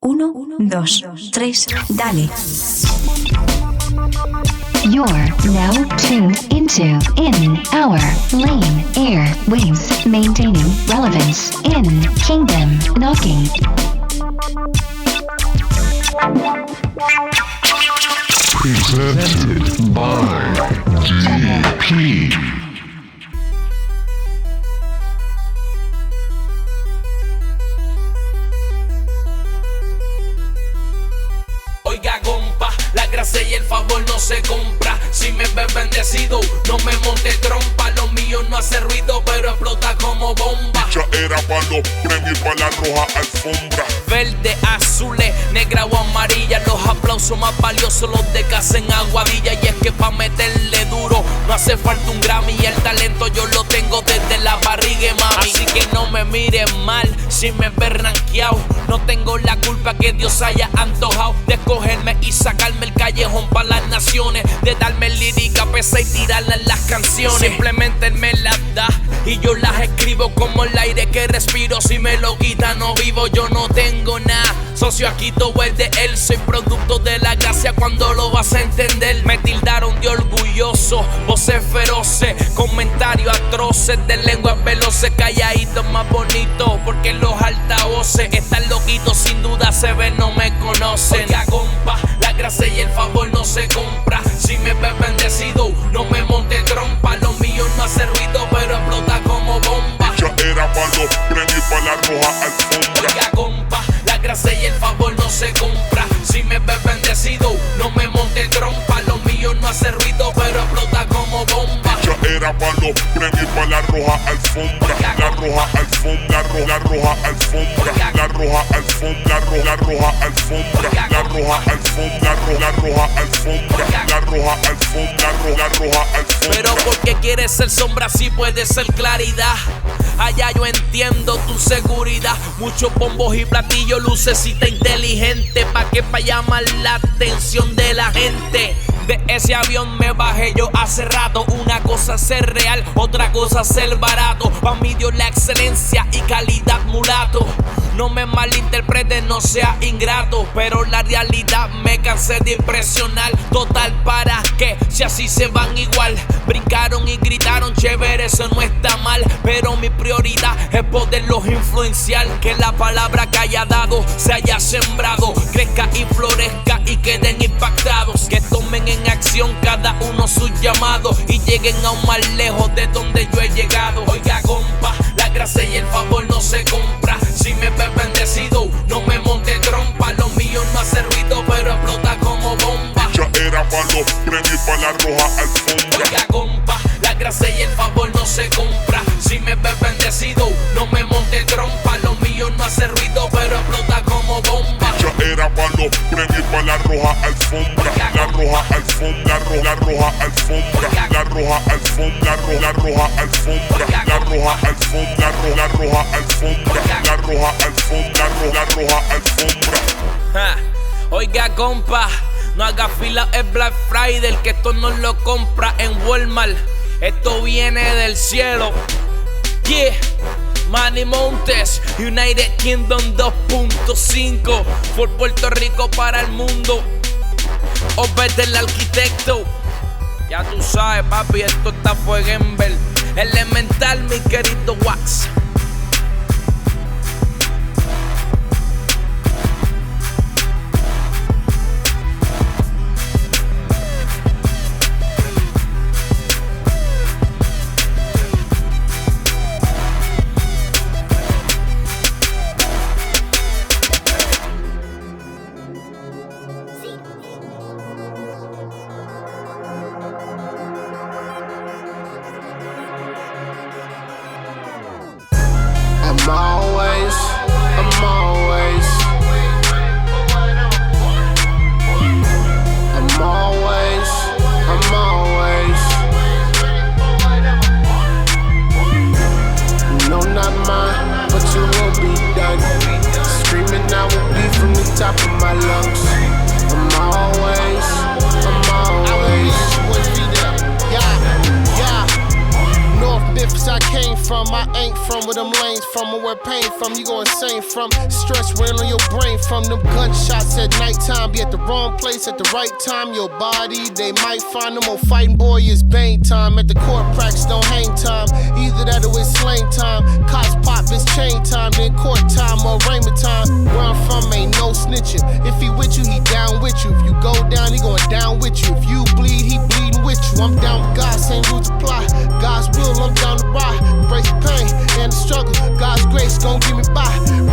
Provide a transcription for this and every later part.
1, 2, 3, dale. You're now tuned into In Our Lane Airwaves, maintaining relevance in Kingdom Knocking. Presented by DP. Oiga, compa, la gracia y el favor no se compra. Si me ves bendecido, no me monte trompa. Lo mío no hace ruido, pero explota como bomba. Ya era para los premios, para la roja alfombra. Verde, azules, negra o amarilla. Los aplausos más valiosos los de casa en Aguadilla. Y es que pa' meterle duro no hace falta un Grammy. Y el talento yo lo tengo desde la barriga, mami. Así que no me mires mal si me ves ranqueado. No tengo la culpa que Dios haya antojado de escogerme y sacarme el callejón para las naciones, de darme lírica pesa y tirarla en las canciones. Simplemente él me las da y yo las escribo como el aire que respiro. Si me lo quita no vivo, yo no tengo nada. Socio, aquí todo es de él. Soy producto de la gracia, cuando lo vas a entender. Me tildaron de orgulloso, voces feroces, comentarios atroces, de lenguas veloces, calladitos más bonitos, porque los altavoces están loquitos, sin duda Sevin no me conocen. Oiga, compa, la gracia y el favor no se compra. Si me ves bendecido, no me monte trompa. Lo mío no hace ruido, pero explota como bomba. Ya era para los premios, para la roja alfombra. Oiga, compa, la gracia y el favor no se compra. Si me ves bendecido, no me monte trompa. Lo mío no hace ruido, pero explota como bomba. Ya era para los premios, para la roja alfombra. La roja alfombra, la roja alfombra. La roja alfombra, la roja alfombra. La roja alfombra, la roja alfombra. La roja alfombra, la roja alfombra. Pero porque quieres ser sombra si puedes ser claridad. Allá yo entiendo tu seguridad. Muchos bombos y platillos, lucecita inteligente. Pa' que pa' llamar la atención de la gente. De ese avión me bajé yo hace rato. Una cosa es ser real, otra cosa es ser barato. Pa' mí Dios la excelencia y calidad mulato. No me malinterpretes, no sea ingrato, pero la realidad me cansé de impresionar. Total, ¿para qué? Si así se van igual. Brincaron y gritaron, chévere, eso no está mal, pero mi prioridad es poderlos influenciar. Que la palabra que haya dado se haya sembrado, crezca y florezca y queden impactados. Que tomen en acción cada uno sus llamados y lleguen aún más lejos de donde yo he llegado. Oiga, compa, la gracia y el favor no se compra. Si me ves bendecido, no me monte trompa. Lo mío no hace ruido, pero explota como bomba. Ya era para los premios, para la roja alfombra. Oiga, compa, la gracia y el favor no se compra. Si me ves bendecido, no me monte trompa. Lo mío no hace ruido, pero explota como bomba. Ya era para los premios, para la roja alfombra. La roja alfombra, la roja alfombra. La roja alfombra, la roja alfombra. La roja alfombra, la roja alfombra. La roja alfombra, la roja alfombra. Ja. Oiga, compa, no haga fila, es Black Friday, que esto no lo compra en Walmart. Esto viene del cielo. Yeah, Manny Montes, United Kingdom 2.5, por Puerto Rico para el mundo. Obed el arquitecto. Ya tú sabes, papi, esto está fueguember. Elemental, mi querido Wax. From, I ain't from where them lanes from or where pain from. You go insane from stress weighing on your brain from them gunshots at nighttime. Be at the wrong place at the right time. Your body, they might find them more fighting boy is bane time. At the court practice, don't hang time. Either that or it's slang time. Cops pop, it's chain time. Then court time or arraignment time. Where I'm from ain't no snitching. If he with you, he down with you. If you go down, he going down with you. If you bleed, he bleeding with you. I'm down with God, same rules apply. God's will, I'm down to ride. Embrace the pain and the struggle. God's grace gon' get me by.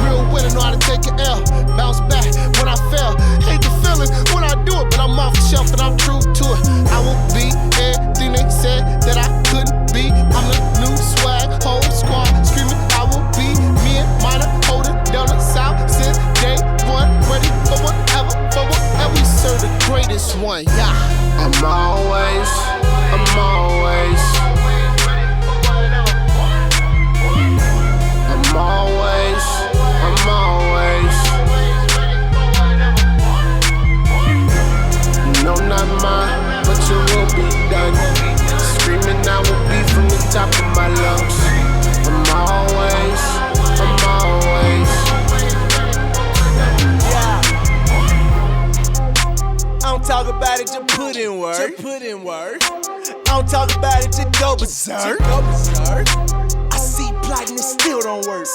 Real winner know how to take an L. Bounce back when I fell. Hate the feeling when I do it, but I'm off the shelf and I'm true to it. I won't be everything they said that I couldn't be. I'm the new swag, whole squad screaming. I will be me and Minor holding down the south since day one. Ready for whatever we serve the greatest one. Yeah, I'm always. No, not mine, but you will be done. Screaming, I will be from the top of my lungs. I'm always. I don't talk about it, just put in work. I don't talk about it, just go berserk. I see plotting, it still don't work.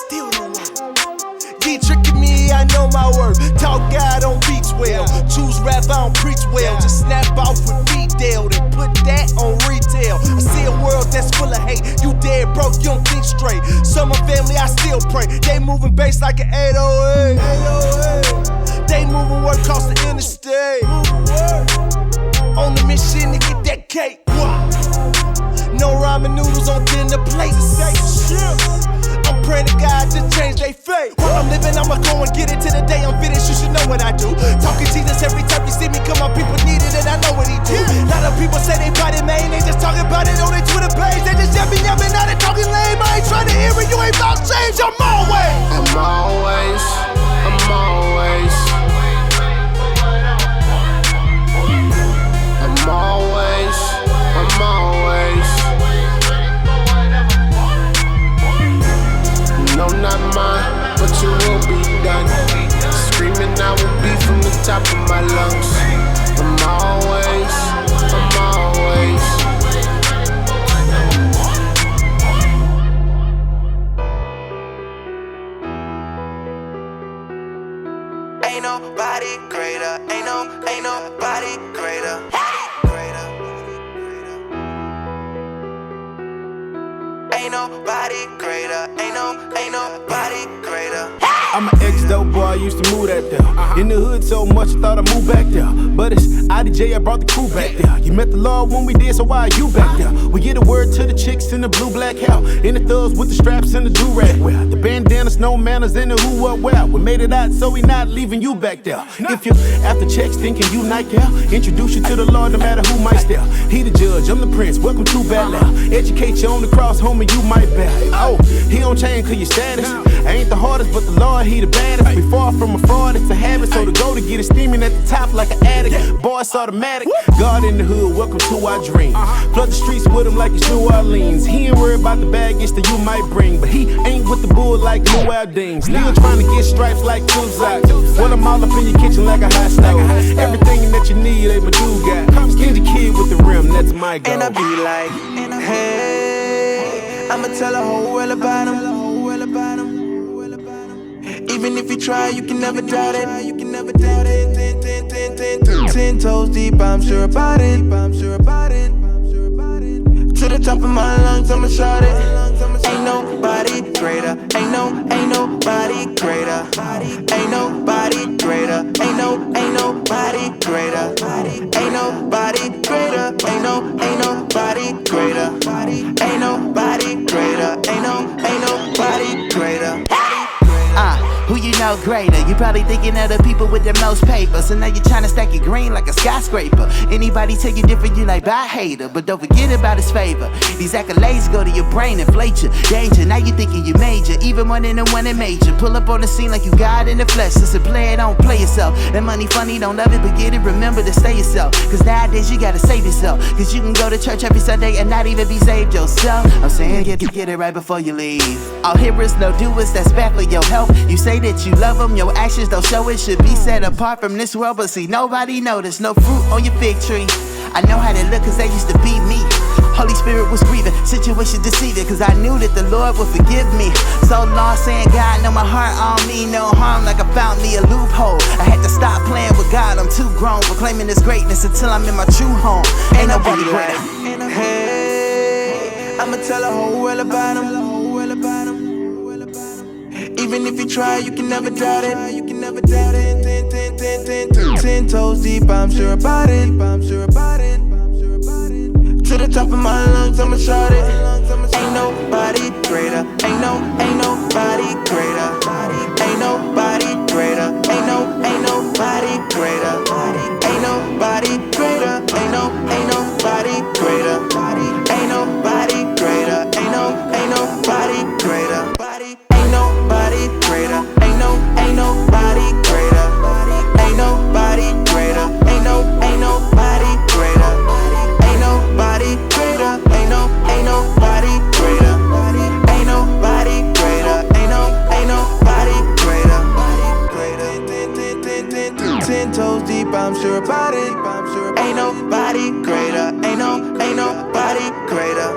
Keep tricking me, I know my worth. Talk God, don't beats well. Choose rap, I don't preach well. Just snap off with Fedel, then put that on retail. I see a world that's full of hate. You dead broke, you don't think straight. So my family, I still pray. They moving bass like an 808. They moving work across the interstate. On the mission to get that cake. No ramen noodles on dinner plates. I'm praying to God to change their fate. While I'm living, I'ma go and get it till the day I'm finished. You should know what I do. Talking Jesus every time you see me come, my people need it, and I know what he do. A lot of people say they body man, they just talking about it on their Twitter page. They just yapping, now they talking lame. I ain't trying to hear it, you ain't about change. I'm always. No, not mine, but you will be done. Screaming, I will be from the top of my lungs. I'm always. Ain't nobody greater. Ain't nobody greater. Ain't nobody greater. Ain't nobody greater. I'm an ex-dope boy, I used to move that there. In the hood so much, I thought I moved back there. But it's IDJ, I brought the crew back there. You met the Lord when we did, so why are you back there? We get a word to the chicks in the blue black hair. In the thugs with the straps and the do-rag wear. The bandanas, no manners, and the who what where. We made it out, so we not leaving you back there. If you after checks thinking you not care, introduce you to the Lord no matter who might stare. He the judge, I'm the prince, welcome to Bel-Air. Educate you on the cross, homie, you might bear. Oh, he don't change cause your status. I ain't the hardest, but the Lord, he the baddest. We far from a fraud, it's a habit. So to go to get it steaming at the top like an addict. Boy, it's automatic. God in the hood, welcome to our dream. Flood the streets with him like it's New Orleans. He ain't worried about the baggage that you might bring, but he ain't with the bull like New Aldine. Still trying to get stripes like TWyse. When I'm all up in your kitchen like a hot stove. Everything that you need, ain't my dude got. Stingy kid with the rim, that's my goal. And I be like, hey, I'ma tell the whole world about him. Even if you try, you can never doubt it. 10 toes deep, I'm sure about it. To the top of my lungs, I'ma shout it. Ain't nobody greater. Ain't nobody greater. Ain't nobody greater. Ain't nobody greater. Ain't nobody greater. Ain't nobody greater. Ain't nobody greater. Ain't nobody greater. Who you know greater. You probably thinking of the people with the most paper, so now you're trying to stack your green like a skyscraper. Anybody tell you different, you like, bye hater, but don't forget about his favor. These accolades go to your brain, inflate you. Danger, now you thinking you major, even more than the one that made you. Pull up on the scene like you God in the flesh. Listen, play it, don't play yourself. That money funny, don't love it, but get it, remember to stay yourself. Cause nowadays you gotta save yourself. Cause you can go to church every Sunday and not even be saved yourself. I'm saying get it right before you leave. All hearers, no doers, that's back for your help. You say that you love them, your actions don't show it. Should be set apart from this world, but see nobody notice. No fruit on your fig tree. I know how they look cause they used to be me. Holy Spirit was grieving, situation deceiving, cause I knew that the Lord would forgive me. So long saying, God, know my heart, I don't mean no harm, like I found me a loophole. I had to stop playing with God, I'm too grown for claiming this greatness until I'm in my true home. Ain't nobody greater. Hey, I'ma tell the whole world about him. Even if you try, you can never doubt it. 10 toes deep, I'm sure about it. To the top of my lungs, I'ma shout it. Ain't nobody greater. Ain't nobody greater. Ain't nobody greater. Ain't nobody greater. Ain't nobody greater. Ain't nobody greater. Ain't nobody greater. Ain't nobody greater. Ain't nobody greater. Ain't nobody greater. Ain't nobody greater. Ain't nobody greater. Ain't nobody greater. Ain't nobody greater. Ain't nobody greater. Ain't nobody greater. 10 toes deep, I'm sure about it. Ain't nobody greater. Ain't nobody greater.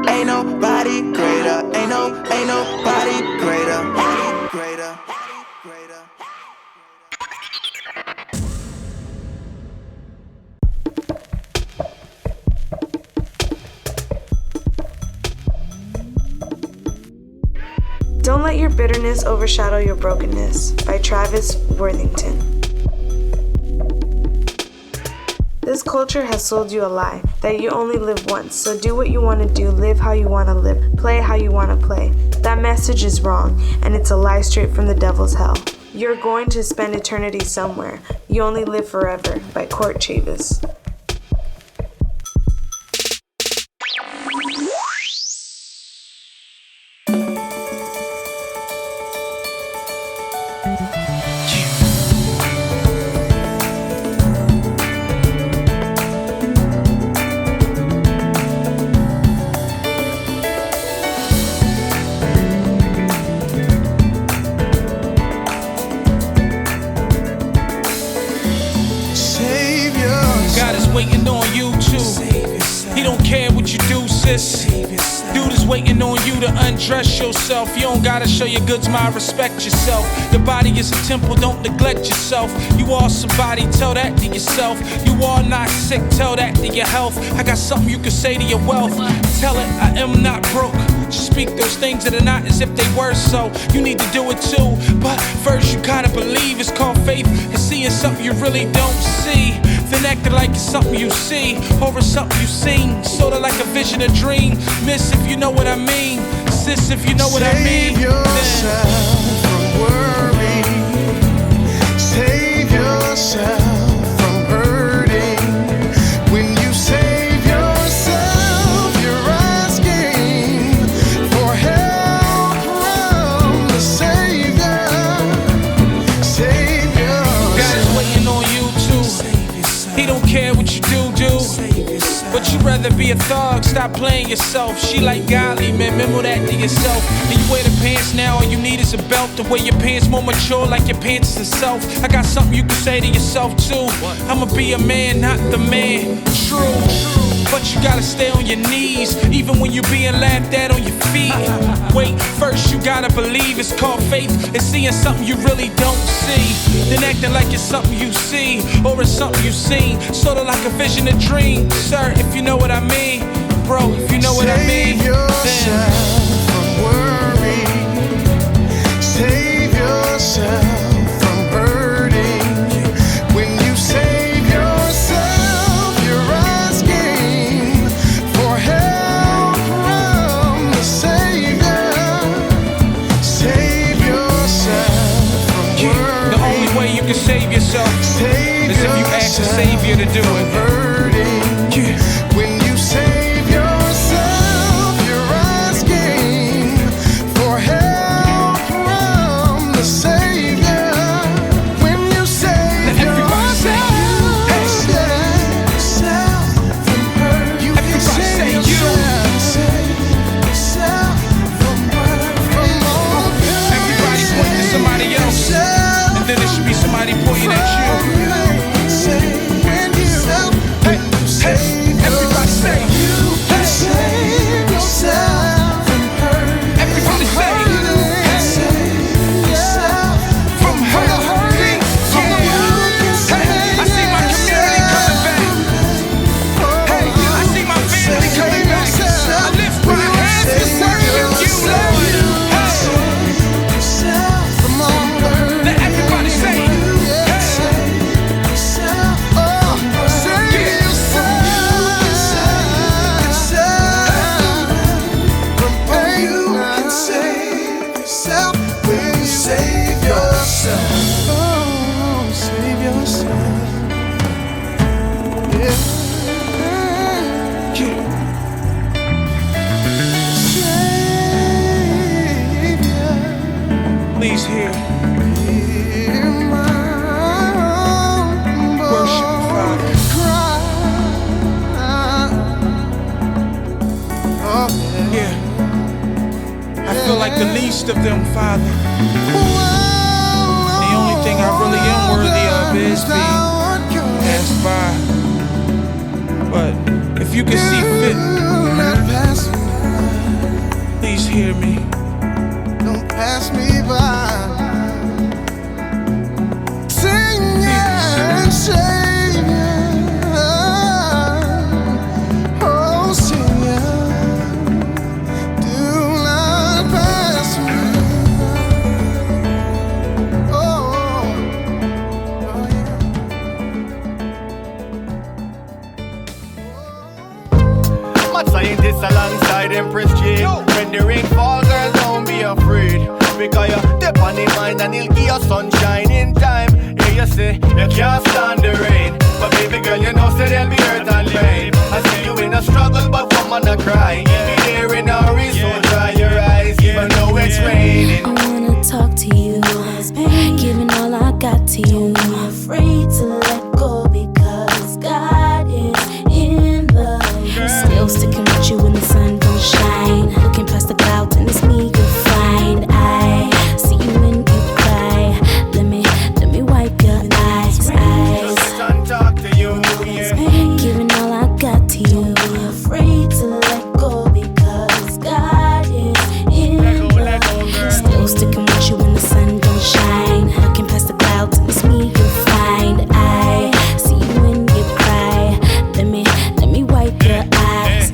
Ain't nobody greater. Ain't nobody greater. Don't Let Your Bitterness Overshadow Your Brokenness by TWyse Worthington. This culture has sold you a lie, that you only live once, so do what you want to do, live how you want to live, play how you want to play. That message is wrong, and it's a lie straight from the devil's hell. You're going to spend eternity somewhere. You only live forever by TWyse. Waiting on you too. He don't care what you do, sis. Dude is waiting on you to undress yourself. You don't gotta show your goods, my respect yourself. Your body is a temple, don't neglect yourself. You are somebody, tell that to yourself. You are not sick, tell that to your health. I got something you can say to your wealth. Tell it, I am not broke. Just speak those things that are not as if they were so. You need to do it too. But first you gotta believe, it's called faith. And seeing something you really don't see. Then acting like it's something you see, or it's something you seen. Sorta like a vision, a dream. Miss, if you know what I mean. Sis, if you know what I mean. Save yourself from worry. Save yourself from hurting. When you save yourself, you're asking for help from the Savior. Save yourself. God is waiting on you too. He don't care what you do. But you'd rather be a thug, stop playing yourself. She like golly, man, memo that to yourself. And you wear the pants now, all you need is a belt. The way your pants more mature, like your pants is self. I got something you can say to yourself too. I'ma be a man, not the man. True. But you gotta stay on your knees, even when you being laughed at on your feet. Wait, first you gotta believe, it's called faith. It's seeing something you really don't see. Then acting like it's something you see, or it's something you seen. Sorta like a vision, a dream. Sir, if you know what I mean. Bro, if you know what I mean. Save yourself from worry. Save yourself from hurting. When you save yourself, you're asking for help from the Savior. yourself as if you asked the Savior to do it. Yeah. When you save yourself, you're asking for help from the Savior. When you save yourself, from hurt, you can save yourself from hurt, from all pain. Everybody point to somebody else, and then it should be somebody pointing at you. Everybody say you can save yourself from hurt. Everybody say from hurt. I see my community coming back. Hey, I see my family coming back. I lift my hands and worship you, Lord. Let everybody say please hear. Worship the Father. Yeah. I feel like the least of them, Father. The only thing I really am worthy of is being passed by. But if you can see fit, please hear me. Don't pass me by. Savior, oh Savior, do not pass me by. Oh yeah. Mad scientists alongside Empress Jade. When the rain falls, girl, don't be afraid. Because you're deep on the mind and he'll give you sunshine in time. Yeah, you say you can't stand the rain, but baby girl, you know say there'll be hurt and pain. I see you in a struggle, but come on, not cry. If you're there in a race, so dry your eyes, even though it's raining. I wanna talk to you, giving all I got to you. I'm afraid to let go because God is in the room. Still sticking with you when the sun don't shine. Looking past the clouds and it's me you find. I see you when you cry. Let me wipe your eyes. Talk to you, yeah. Giving all I got to you. I'm afraid to let go because God is in the room. Still sticking with you when the sun don't shine. Looking past the clouds and it's me you find. I see you when you cry. Let me wipe your eyes.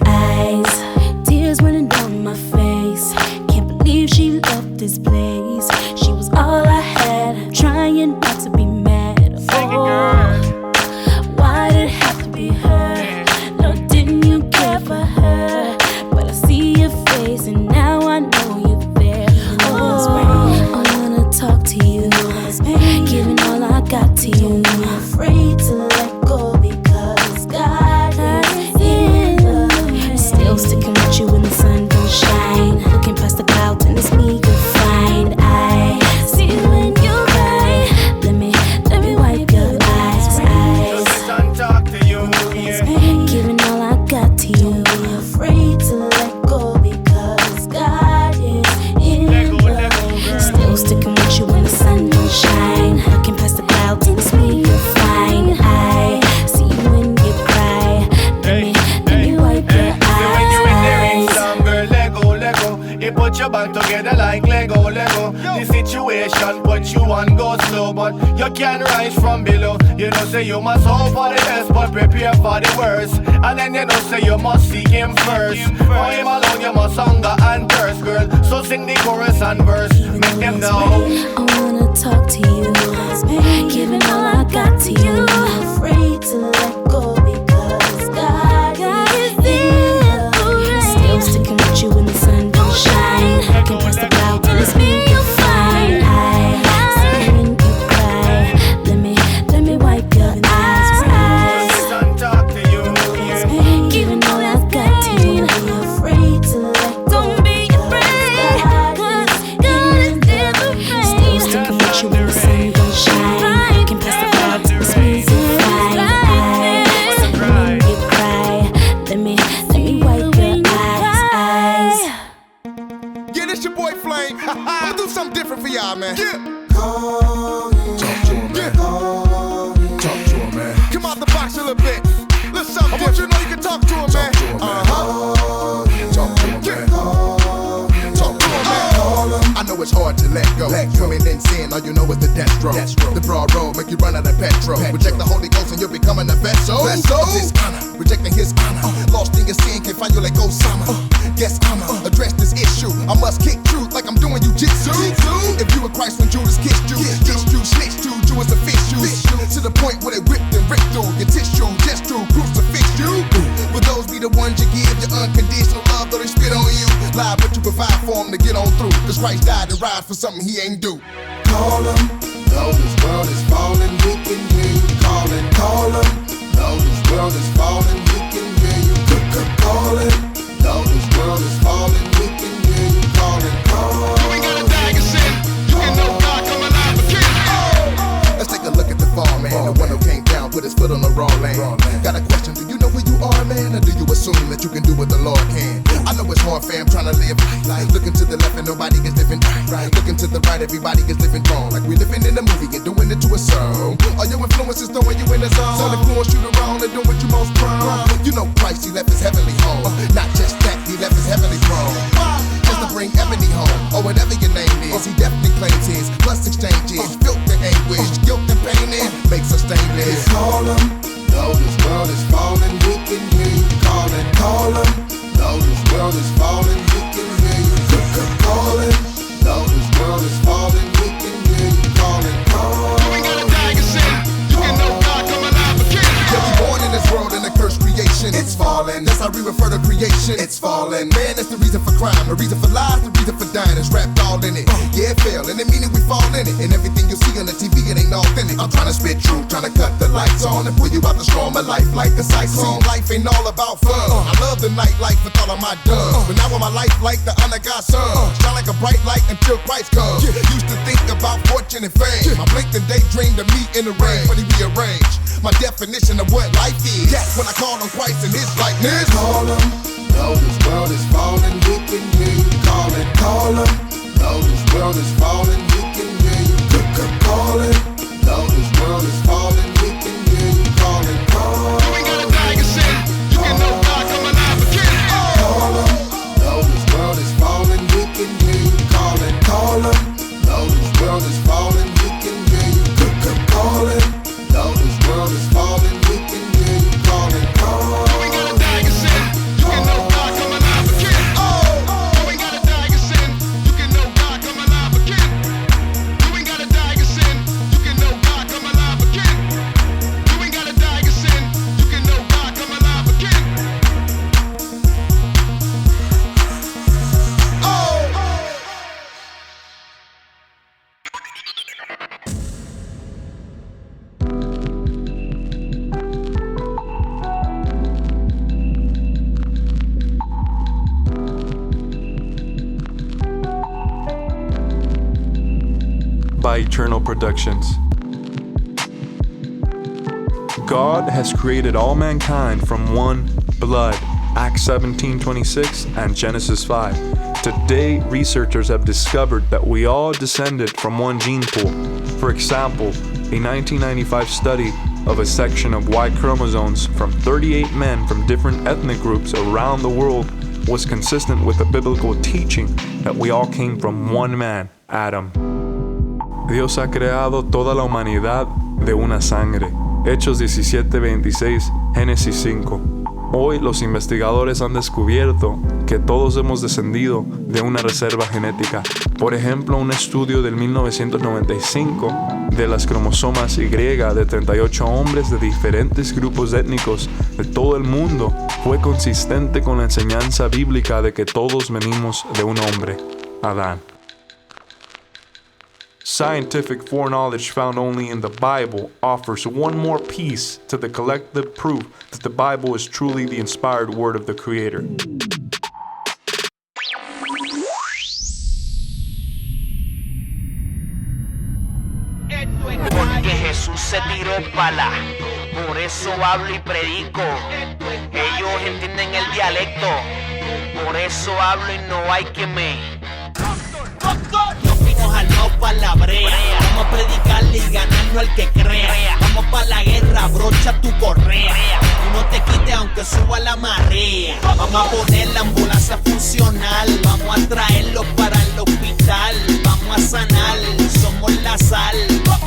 Tears running down my face. Can't believe she left this place. She was all I had. Trying not to be mad. Why did it have to be her? No, didn't you care for her? But I see your face and now I know you're there. Oh, I wanna talk to you, giving all I got to you. I'm afraid to let go because God is in the room. Still sticking with you when the sun don't shine. Looking past the clouds and it's me you find. I see you when you cry. Let me wipe your eyes. Talk to you, yeah. Giving all I got to you. I'm afraid to let go because God is in the room. Still sticking with you when the sun don't shine. Looking past the clouds and it's me you find. I see you when you cry. Let me wipe your eyes. When you in there in some girl, Lego. You put your back together like Lego. The situation put you on go slow, but you can't rise from below. You know say you must hope for the best, but prepare for the worst. And then you know say you must seek him first. For him alone you must hunger and thirst, girl. So sing the chorus and verse, make them know. I wanna talk to you, giving all I got to you. I'm afraid to let go because God is in the room. Still sticking with you when the sun don't shine. Looking past the clouds and it's me you find. I see you when you cry. Let me I'ma do something different for y'all, man. Yeah. Call him. Talk to him, man. Call him. Talk to him, man. Come out the box a little bit. Let's something. I want you to know you can talk to him, man. Talk to him, man. Call him. Talk to him, man. Call him. Talk to him, man. Call him. I know it's hard to let go. Coming in sin, all you know is the death stroke. The broad road make you run out of petrol. Reject the Holy Ghost and you're becoming a vessel. Dishonor, rejecting his honor. Lost in your sin, can't find you like Osama. Yes, I'ma address this issue. I must kick truth like I'm doing jujitsu. If you were Christ when Judas kissed you, dissed you, snitched you, Jew is a fish you. To the point where they whipped and ripped through your tissue, just to crucifix you. But those be the ones you give your unconditional love, though they spit on you. Lie, but you provide for them to get on through. Cause Christ died to ride for something he ain't do. Call him. Though this world is falling, he can hear you calling. Call him. Though this world is falling, he can hear you calling. Though this world is falling, he can hear you calling. You ain't gotta die in sin. You can know God come alive again. Let's take a look at the fall, man. The one who came down, put his foot on the raw land. Got a question, do you know who you are, man? Or do you assume that you can do what the Lord can? I know it's hard, fam, trying to live life. Looking to the left and nobody is living right. Looking to the right, everybody is living wrong. Like we living in a movie and doing it to a song. All your influences throwing you in the zone. So influence you to wrong and doing what you most prone. You know Christ, he left his heavenly home. Not just that, he left his heavenly throne. Just to bring ebony home, or whatever your name is. He definitely claims his, plus exchanges. Filth and anguish, guilt and pain in, makes us stainless. Call him. Though this world is falling, he can hear you calling. Call him. Though this world is falling, he can hear you calling. Though this world is falling, he can hear you calling. You ain't gotta die in sin. You can know God come alive again. Yeah, we born in this world in a cursed creation. It's falling. That's how we refer to creation. It's falling. Man, that's the reason for crime. The reason for lies, the reason for dying. It's wrapped all in it. Yeah, it fell, and it meaning we fall in it. And everything you see on the TV, it ain't authentic. I'm trying to spit truth, trying to cut the lights on and pull you out the storm of life like a cyclone. See, life ain't all about fun. I love the nightlife with all of my dubs. But now with my life like the honor God's son. Shine like a bright light until Christ comes. Used to think about fortune and fame. I blinked and daydreamed of me in the rain. But he rearranged my definition of what life is. That's when I call on Christ and his likeness. Call him. Though this world is falling, he can hear you calling. Call him. Though this world is falling, he can hear you calling. Though this world is falling, he can hear you calling. You ain't gotta die in sin. You can know God come alive again. Call him. Though this world is falling, he can hear you calling. Call him. Though this world is falling, he can hear you calling. Though this world is falling, he can hear you calling. You ain't gotta die in sin. You can know God come alive again. You ain't gotta die in sin. You can know God come alive again. You ain't gotta die in sin. You can know God come alive again. You ain't gotta die in sin. You can know God come alive again. By Eternal Productions. God has created all mankind from one blood, Acts 17:26 and Genesis 5. Today, researchers have discovered that we all descended from one gene pool. For example, a 1995 study of a section of Y chromosomes from 38 men from different ethnic groups around the world was consistent with the biblical teaching that we all came from one man, Adam. Dios ha creado toda la humanidad de una sangre. Hechos 17:26, Génesis 5. Hoy los investigadores han descubierto que todos hemos descendido de una reserva genética. Por ejemplo, un estudio del 1995 de las cromosomas Y de 38 hombres de diferentes grupos étnicos de todo el mundo fue consistente con la enseñanza bíblica de que todos venimos de un hombre, Adán. Scientific foreknowledge found only in the Bible offers one more piece to the collective proof that the Bible is truly the inspired word of the Creator. Porque Jesús se tiró pala, por eso hablo y predico. Ellos entienden el dialecto, por eso hablo y no hay que me. ¡Doctor! que crea. Vamos pa' la guerra, brocha tu correa. Y no te quites aunque suba la marea. Vamos a poner la ambulancia funcional. Vamos a traerlos para el hospital. Vamos a sanar, somos la sal.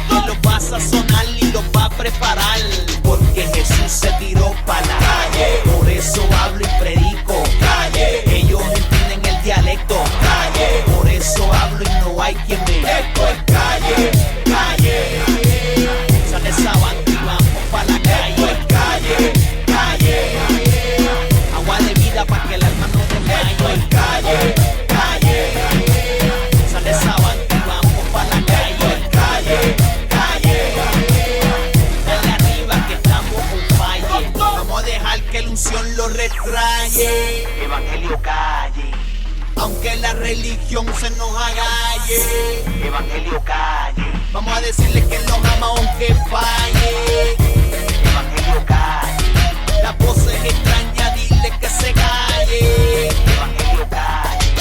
Que los va a sazonar y los va a preparar. Porque Jesús se tiró pa' la calle. Por eso hablo y predico. Calle. Ellos entienden el dialecto. Calle. Por eso hablo y no hay quien me. Esto es calle, calle. Sale esa banda y vamos pa' la calle. Calle, calle. Agua de vida pa' que el alma no desmaye. Calle, calle. Sale esa banda y vamos pa' la calle. Calle, calle. Dale arriba que estamos on fire. Vamos a dejar que la unción lo retraye. Evangelio calle. Aunque la religión se nos agalle. Evangelio calle. Vamos a decirle que los ama aunque falle. Evangelio calle. La voz es extraña, dile que se calle. Evangelio calle.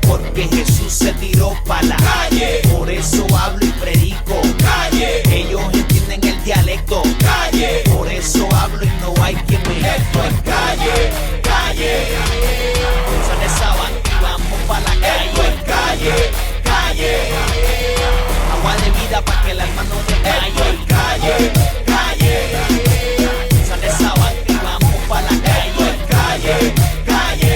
Porque Jesús se tiró pa' la calle. Por eso hablo y predico. Calle. Ellos entienden el dialecto. Calle. Por eso hablo y no hay quien me. Esto es calle, calle. Sale esa banda y vamos pa' la calle. Calle, calle. Agua de vida pa' que el alma no desmaye. Calle, calle. Sale esa banda y vamos pa' la calle. Calle, calle.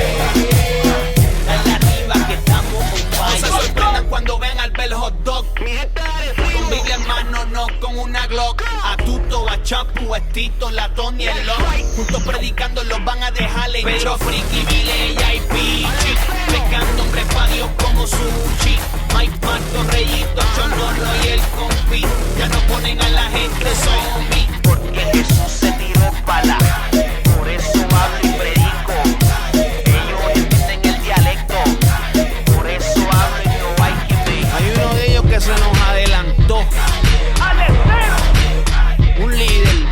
Dale arriba que estamos on fire. No se sorprendan cuando ven al bel hot dog. Con Biblia en mano, no con una Glock. A Tuto, a Chapu, a Estito, la Tony, el Lock. Juntos predicando los van a dejar en pero Friki, Vilella y Pichi. Pescando hombres pa' Dios como sushi. Mike Marto, Reyito, Chongorro y el compi. Ya no ponen a la gente zombie. Porque Jesús se tiró pa' la. Por eso hablo y predico. Ellos entienden el dialecto. Por eso hablo y no hay quien me. Hay uno de ellos que se nos adelantó. Un líder.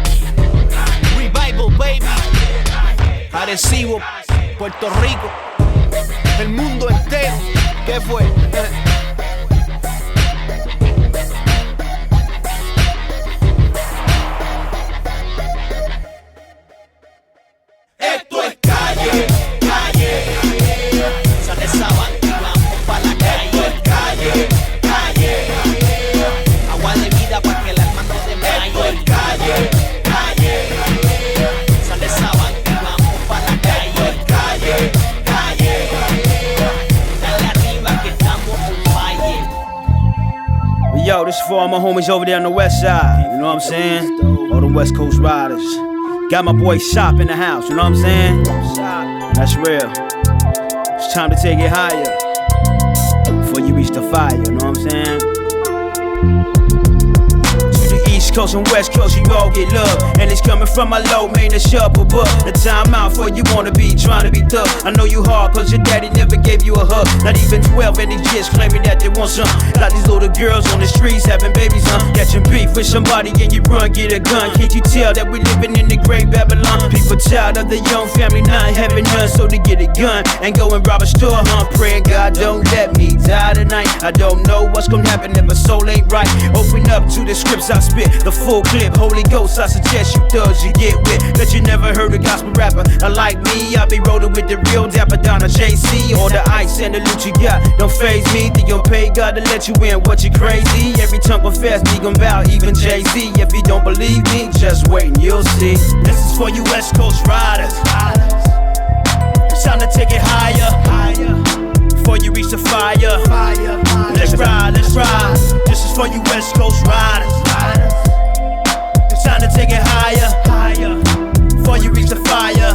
Revival, baby. Arecibo, Puerto Rico. El mundo entero. ¿Qué fue? Esto es calle, calle. Sale esa banda y vamos pa' la calle. Calle, calle. Agua de vida pa' que el alma no desmaye. Calle, calle. Sale esa banda y vamos pa' la calle. Calle, calle. Dale arriba que estamos on fire. Yo, this is for all my homies over there on the west side. You know what I'm saying? All the West Coast riders. Got my boy Shop in the house, you know what I'm saying? That's real. It's time to take it higher before you reach the fire, you know what I'm saying? To the East Coast and West Coast, you all get love. And it's coming from my low, man, it's up above. The time out for you wanna be, trying to be tough. I know you hard, cause your daddy never gave you a hug. Not even 12, and these kids claiming that they want some. Got these little girls on the streets having babies, catching beef with somebody and you run, get a gun. Can't you tell that we living in the great Babylon? People tired of the young family not having none, so to get a gun and go and rob a store, praying God don't let me die tonight. I don't know what's gonna happen if my soul ain't right. Open up to the scripts I spit, the full clip. Holy Ghost, I suggest you thugs, you get with. Bet you never heard a gospel rapper like me. I be rolling with the real Dapper Donna JC. All the ice and the loot you got don't faze me. Think you'll pay God to let you in, what you crazy? Every tongue confess, me gon' bow, even Jay-Z. If you don't believe me, just wait and you'll see. This is for you West Coast riders. It's time to take it higher before you reach the fire. Let's ride, let's ride. This is for you West Coast riders. It's time to take it higher before you reach the fire.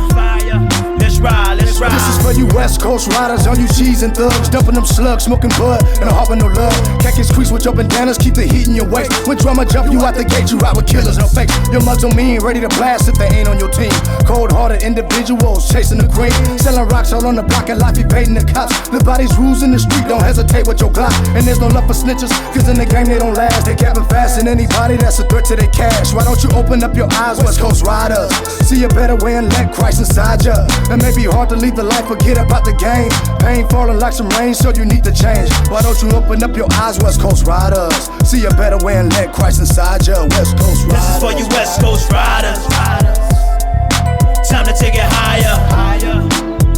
Let's ride, let's ride. This is for you West Coast riders, all you G's and thugs, dumping them slugs, smoking bud, and a heart with no love. Cactus crease with your bandanas, keep the heat in your waist. When drama jump you out the gate, you ride with killers, no fake. Your muzzle mean, ready to blast if they ain't on your team. Cold-hearted individuals chasing the cream, selling rocks all on the block and life evading the cops. The body's rules in the street, don't hesitate with your Glock. And there's no love for snitches, cause in the game they don't last. They capping fast and anybody that's a threat to their cash. Why don't you open up your eyes, West Coast riders? See a better way and let Christ inside ya. It may be hard to leave the life of forget about the game. Pain falling like some rain, so you need to change. Why don't you open up your eyes, West Coast Riders? See a better way and let Christ inside you, West Coast Riders. This is for you West Coast Riders. Time to take it higher.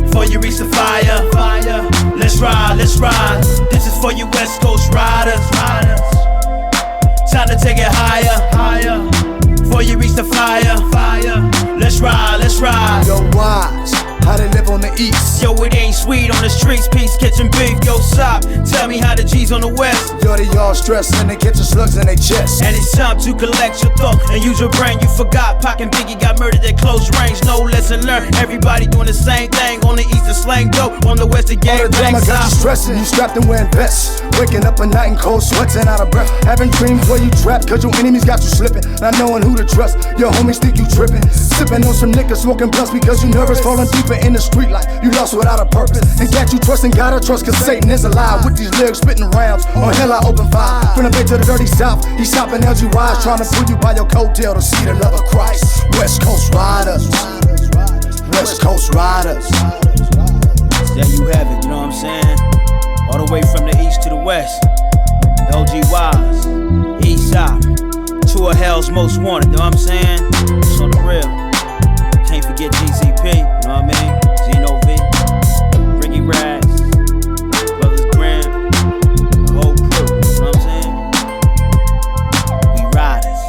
Before you reach the fire. Let's ride, let's ride. This is for you West Coast Riders. Time to take it higher. Before you reach the fire. Let's ride, let's ride. Yo, wise, how they live on the east? Yo, it ain't sweet on the streets. Peace, kitchen beef. Yo, stop. Tell me how the G's on the west. Yo, they all stressed and they catching slugs in their chest. And it's time to collect your thought and use your brain. You forgot Pac and Biggie got murdered at close range. No lesson learned. Everybody doing the same thing. On the east, the slang dope. On the west, the gang all the drama got you stressing. You strapped and wearing vests. Waking up at night and cold sweating out of breath. Having dreams where you trapped cause your enemies got you slipping. Not knowing who to trust. Your homies think you tripping. Sipping on some liquor, smoking blunts because you nervous. Falling deeper in the street like you lost without a purpose. And got you trusting, gotta trust cause Satan is alive. With these lyrics spitting rounds. On hell I open fire. From the bay to the dirty south. He's stopping TWyse. Trying to pull you by your coattail to see the love of Christ. West Coast Riders. West Coast Riders. There you have it, you know what I'm saying? All the way from the east to the west. TWyse, Easop, two of hell's most wanted, you know what I'm saying? It's on the real. Can't forget GZP, you know what I mean? Zeno V, Ricky Rags, Brothers Graham, the whole crew, you know what I'm saying? We riders.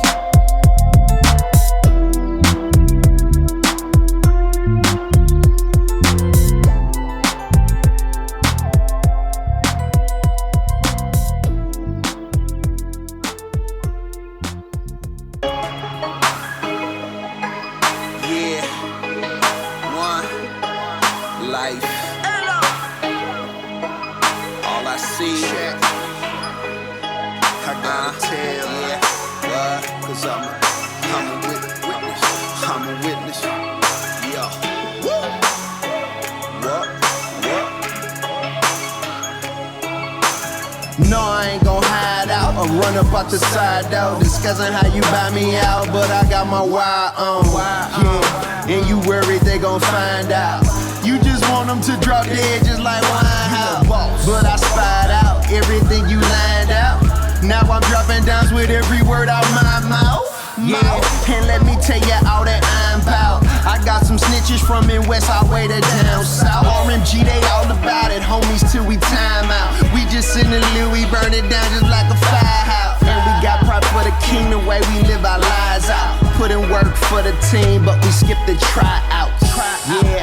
Run up out the side out, discussing how you buy me out, but I got my wire on. Yeah. And you worried they gon' find out. You just want them to drop dead just like Winehouse. But I spied out everything you lined out. Now I'm dropping downs with every word out my mouth. Yeah. And let me tell you all that I'm proud. I got some snitches from in West, all way to down south. RMG, they all about it, homies, till we time out. We just in the loo, we burn it down just like a firehouse. And we got pride for the king, the way we live our lives out. Put in work for the team, but we skip the tryouts. Yeah,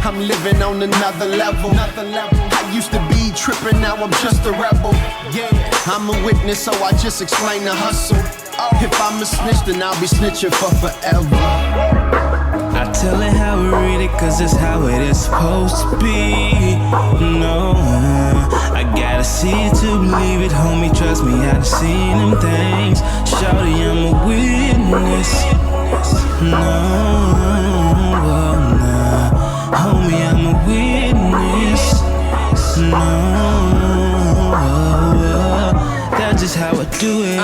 I'm living on another level. I used to be tripping, now I'm just a rebel. Yeah, I'm a witness, so I just explain the hustle. If I'm a snitch, then I'll be snitching for forever. I tell it how I read it, cause it's how it is supposed to be. No, I gotta see it to believe it, homie, trust me, I done seen them things. Shawty, I'm a witness. No, homie, I'm a witness. No, that's just how I do it.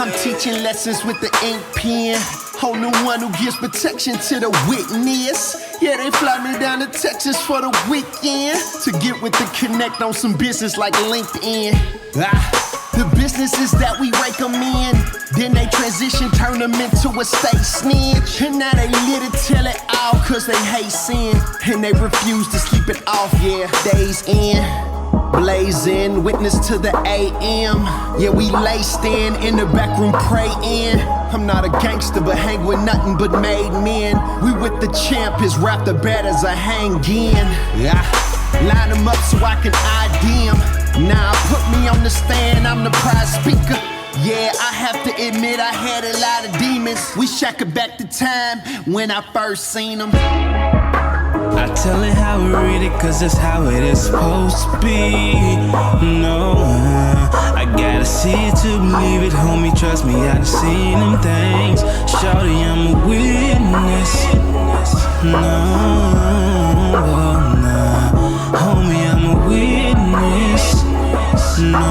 I'm teaching lessons with the ink pen. Only one who gives protection to the witness. Yeah, they fly me down to Texas for the weekend to get with the connect on some business like LinkedIn. The businesses that we rake them in, then they transition, turn them into a state snitch. And now they lit it, tell it all, cause they hate sin. And they refuse to sleep it off, yeah, days in. Blazing, witness to the AM. Yeah, we laced in the back room praying. I'm not a gangster, but hang with nothing but made men. We with the champ, his rap the bad as I hang in. Yeah, line them up so I can ID them. Now put me on the stand, I'm the prize speaker. Yeah, I have to admit I had a lot of demons. We shackled back the time when I first seen them. I tell it how I read it, cause it's how it is supposed to be. No, I gotta see it to believe it, homie, trust me, I done seen them things. Shawty, I'm a witness. No, homie, I'm a witness. No,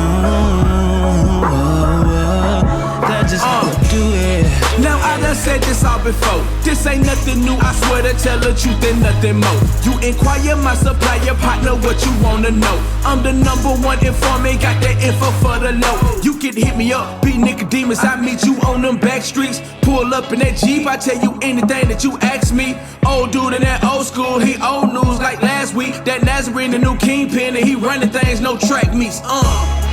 that's just how I do it. Now I done said this all before. This ain't nothing new, I swear to tell the truth and nothing more. You inquire my supplier partner what you wanna know. I'm the #1 informant, got that info for the low. You can hit me up, be Nicodemus, I meet you on them back streets. Pull up in that Jeep, I tell you anything that you ask me. Old dude in that old school, he old news like last week. That Nazarene, the new kingpin, and he running things, no track meets.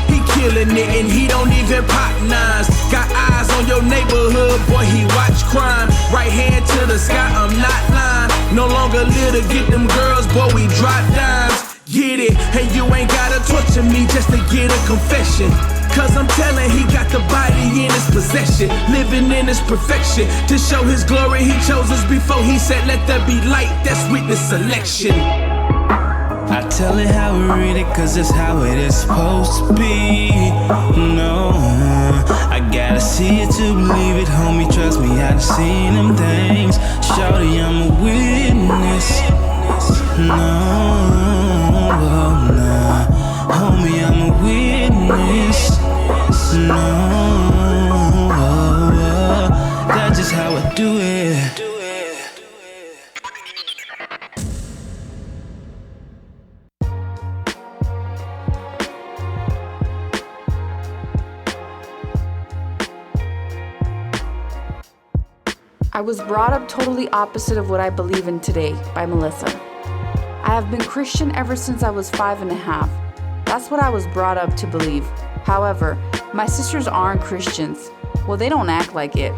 He killing it and he don't even pop nines. Got eyes on your neighborhood, boy, he watch crime. Right hand to the sky, I'm not lying. No longer live to get them girls, boy, we drop dimes. Get it, and you ain't gotta torture me just to get a confession. Cause I'm telling he got the body in his possession, living in his perfection. To show his glory, he chose us before he said, let there be light, that's witness selection. I tell it how I read it, cause it's how it is supposed to be. No, I gotta see it to believe it, homie, trust me, I done seen them things. Shawty, I'm a witness. No, homie, I'm a witness. No, that's just how I do it. I was brought up totally opposite of what I believe in today by Melissa. I have been Christian ever since I was 5.5. That's what I was brought up to believe. However, my sisters aren't Christians. Well, they don't act like it.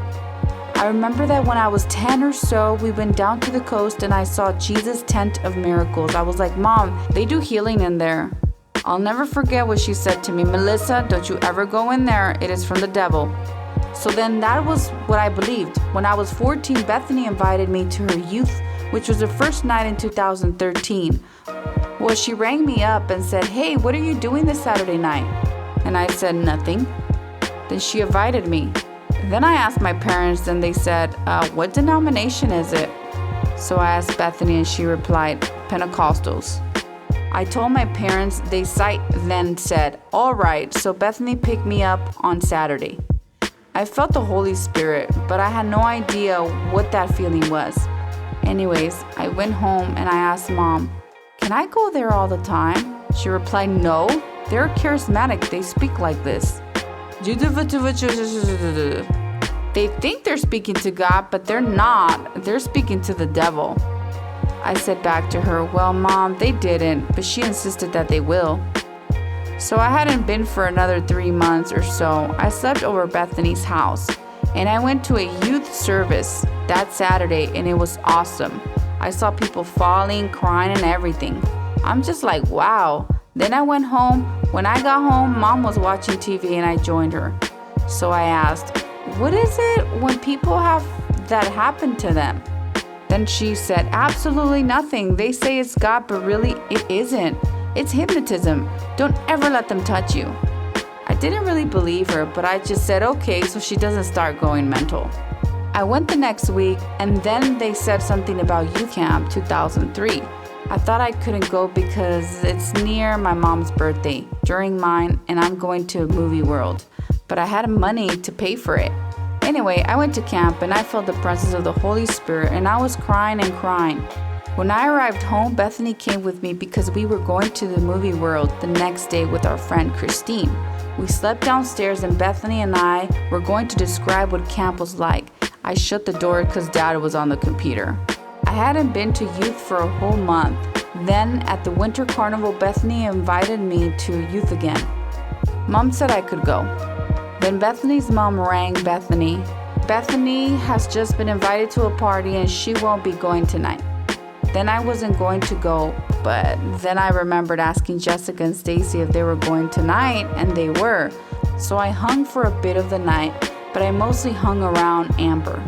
I remember that when I was 10 or so, we went down to the coast and I saw Jesus' Tent of Miracles. I was like, Mom, they do healing in there. I'll never forget what she said to me, Melissa, don't you ever go in there. It is from the devil. So then that was what I believed. When I was 14, Bethany invited me to her youth, which was the first night in 2013. Well, she rang me up and said, hey, what are you doing this Saturday night? And I said, nothing. Then she invited me. Then I asked my parents and they said, what denomination is it? So I asked Bethany and she replied, Pentecostals. I told my parents, they then said, all right, so Bethany picked me up on Saturday. I felt the Holy Spirit, but I had no idea what that feeling was. Anyways, I went home and I asked Mom, can I go there all the time? She replied, no, they're charismatic, they speak like this. They think they're speaking to God, but they're not, they're speaking to the devil. I said back to her, well, Mom, they didn't, but she insisted that they will. So I hadn't been for another 3 months or so. I slept over Bethany's house and I went to a youth service that Saturday and it was awesome. I saw people falling, crying and everything. I'm just like, wow. Then I went home. When I got home, Mom was watching TV and I joined her. So I asked, what is it when people have that happen to them? Then she said, absolutely nothing. They say it's God, but really it isn't. It's hypnotism. Don't ever let them touch you. I didn't really believe her, but I just said, okay, so she doesn't start going mental. I went the next week, and then they said something about youth camp 2003. I thought I couldn't go because it's near my mom's birthday, during mine, and I'm going to Movie World. But I had money to pay for it. Anyway, I went to camp, and I felt the presence of the Holy Spirit, and I was crying and crying. When I arrived home, Bethany came with me because we were going to the Movie World the next day with our friend Christine. We slept downstairs and Bethany and I were going to describe what camp was like. I shut the door because Dad was on the computer. I hadn't been to youth for a whole month. Then at the winter carnival, Bethany invited me to youth again. Mom said I could go. Then Bethany's mom rang Bethany. Bethany has just been invited to a party and she won't be going tonight. Then I wasn't going to go, but then I remembered asking Jessica and Stacy if they were going tonight, and they were. So I hung for a bit of the night, but I mostly hung around Amber.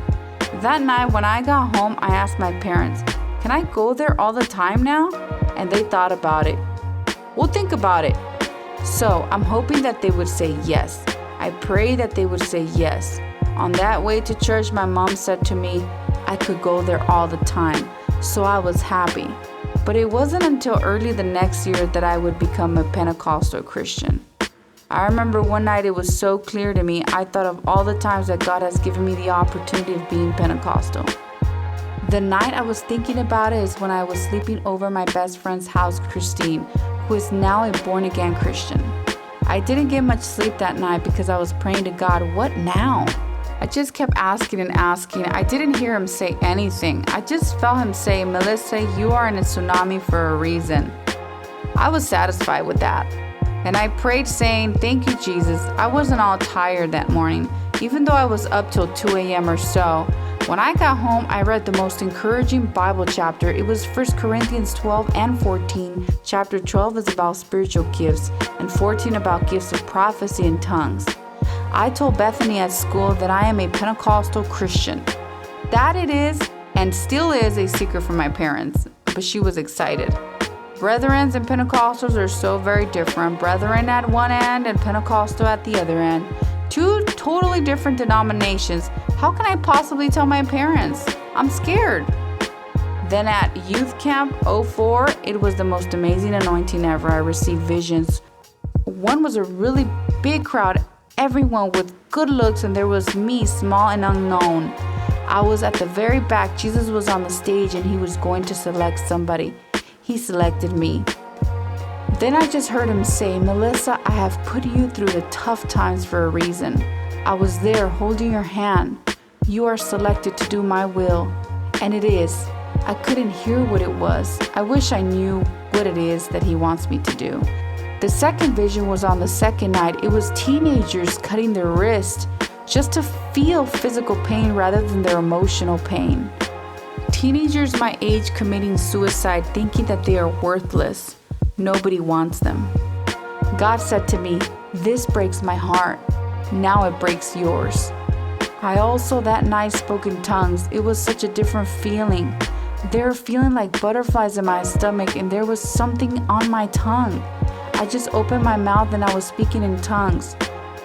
That night when I got home, I asked my parents, can I go there all the time now? And they thought about it. We'll think about it. So I'm hoping that they would say yes. I pray that they would say yes. On that way to church, my mom said to me, I could go there all the time. So I was happy. But it wasn't until early the next year that I would become a Pentecostal Christian. I remember one night it was so clear to me, I thought of all the times that God has given me the opportunity of being Pentecostal. The night I was thinking about it is when I was sleeping over my best friend's house, Christine, who is now a born-again Christian. I didn't get much sleep that night because I was praying to God, what now? I just kept asking and asking. I didn't hear him say anything. I just felt him say, Melissa, you are in a tsunami for a reason. I was satisfied with that. And I prayed saying, thank you, Jesus. I wasn't all tired that morning, even though I was up till 2 a.m. or so. When I got home, I read the most encouraging Bible chapter. It was 1 Corinthians 12 and 14. Chapter 12 is about spiritual gifts, and 14 about gifts of prophecy and tongues. I told Bethany at school that I am a Pentecostal Christian. That it is, and still is, a secret from my parents, but she was excited. Brethrens and Pentecostals are so very different. Brethren at one end and Pentecostal at the other end. Two totally different denominations. How can I possibly tell my parents? I'm scared. Then at youth camp 04, it was the most amazing anointing ever. I received visions. One was a really big crowd, everyone with good looks, and there was me, small and unknown. I was at the very back. Jesus was on the stage and he was going to select somebody. He selected me. Then I just heard him say, Melissa, I have put you through the tough times for a reason. I was there holding your hand. You are selected to do my will. And it is. I couldn't hear what it was. I wish I knew what it is that he wants me to do. The second vision was on the second night. It was teenagers cutting their wrist just to feel physical pain rather than their emotional pain. Teenagers my age committing suicide, thinking that they are worthless. Nobody wants them. God said to me, this breaks my heart. Now it breaks yours. I also that night spoke in tongues. It was such a different feeling. They were feeling like butterflies in my stomach, and there was something on my tongue. I just opened my mouth and I was speaking in tongues.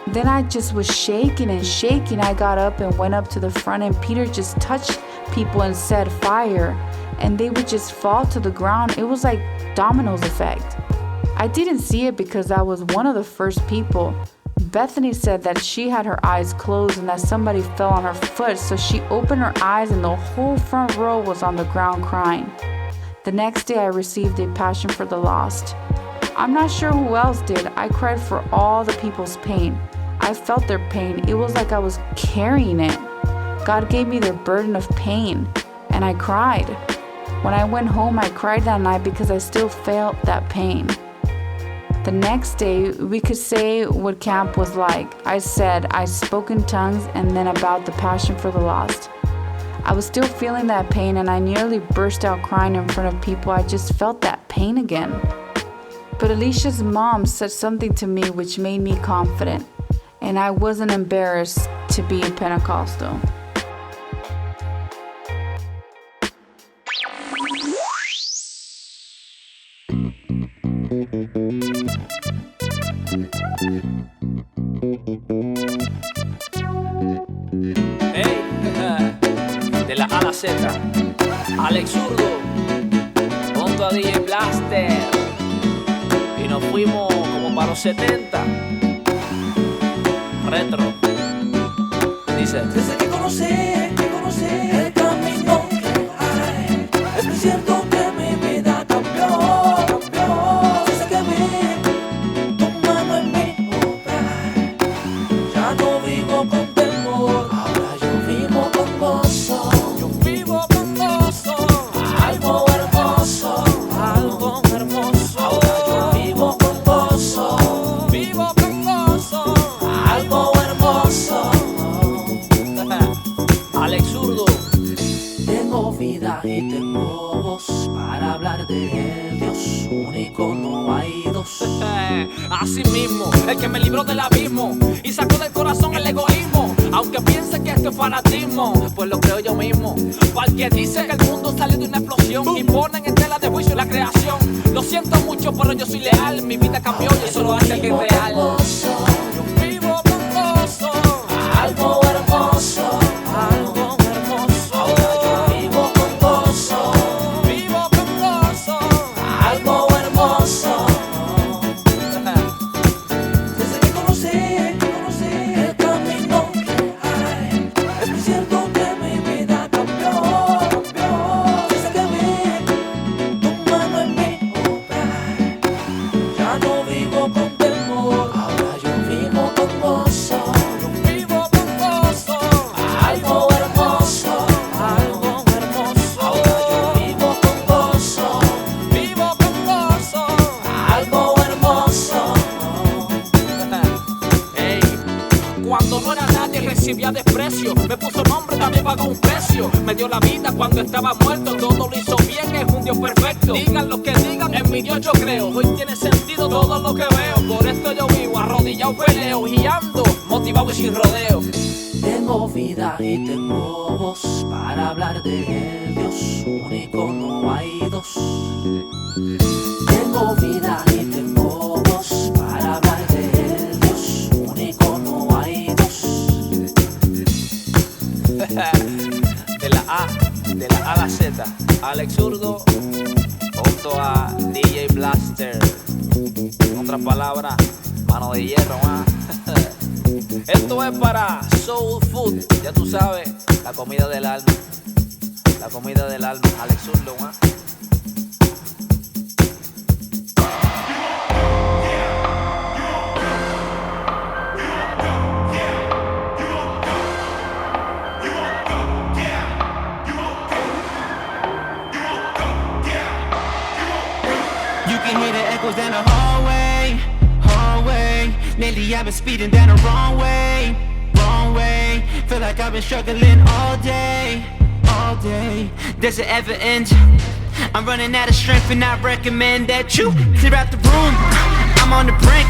Then I just was shaking and shaking. I got up and went up to the front, and Peter just touched people and said fire, and they would just fall to the ground. It was like dominoes effect. I didn't see it because I was one of the first people. Bethany said that she had her eyes closed and that somebody fell on her foot, so she opened her eyes and the whole front row was on the ground crying. The next day I received a passion for the lost. I'm not sure who else did. I cried for all the people's pain. I felt their pain. It was like I was carrying it. God gave me their burden of pain, and I cried. When I went home, I cried that night because I still felt that pain. The next day, we could say what camp was like. I said, I spoke in tongues and then about the passion for the lost. I was still feeling that pain, and I nearly burst out crying in front of people. I just felt that pain again. But Alicia's mom said something to me which made me confident, and I wasn't embarrassed to be a Pentecostal. De la A a la Z, Alex Zurdo, junto a DJ Blaster, y nos fuimos como para los 70, retro, dice. Desde que conocí el camino que hay, es muy cierto que mi vida cambió. Desde que vi tu mano en mi obra, ya no vivo con temor, ahora yo vivo con gozo. Yo vivo con gozo, algo hermoso, algo hermoso. Ahora yo vivo con gozo, algo hermoso. Alex Zurdo. Tengo vida y tengo voz para hablar de él, Dios único, no hay dos. Así mismo, el que me libró del abismo y sacó del corazón el egoísmo. Aunque piense que esto es fanatismo, pues lo creo yo mismo. Cualquier dice que el mundo sale de una explosión y ponen en tela de juicio la creación. Lo siento mucho, pero yo soy leal. Mi vida cambió y eso lo hace que es real. Yo vivo con gozo, algo hermoso, algo hermoso. Ahora yo vivo con gozo, algo hermoso. Desde que con gozo. Yo vivo con gozo. Algo hermoso, algo hermoso. Ahora yo vivo con gozo. Vivo con gozo. Algo hermoso. Ey, cuando no era nadie recibía desprecio. Me puso nombre, también pagó un precio. Me dio la vida cuando estaba muerto. Todo lo hizo bien, es un Dios perfecto. Digan lo que digan, en mi Dios yo creo. Hoy tiene sentido todo lo que veo. Por esto yo vivo arrodillado, peleo y ando motivado y sin rodeo. Tengo vida y tengo voz para hablar de él, Dios único, no hay dos. Tengo vida y tengo voz para hablar de él, Dios único, no hay dos. De la A a la Z, Alex Zurdo junto a DJ Blaster. En otras palabras, mano de hierro, Esto es para Soul Food, ya tú sabes, la comida del alma. La comida del alma, Alex Zurdo, Down the hallway, hallway. Lately I've been speeding down the wrong way, wrong way. Feel like I've been struggling all day, all day. Does it ever end? I'm running out of strength and I recommend that you clear out the room. I'm on the brink,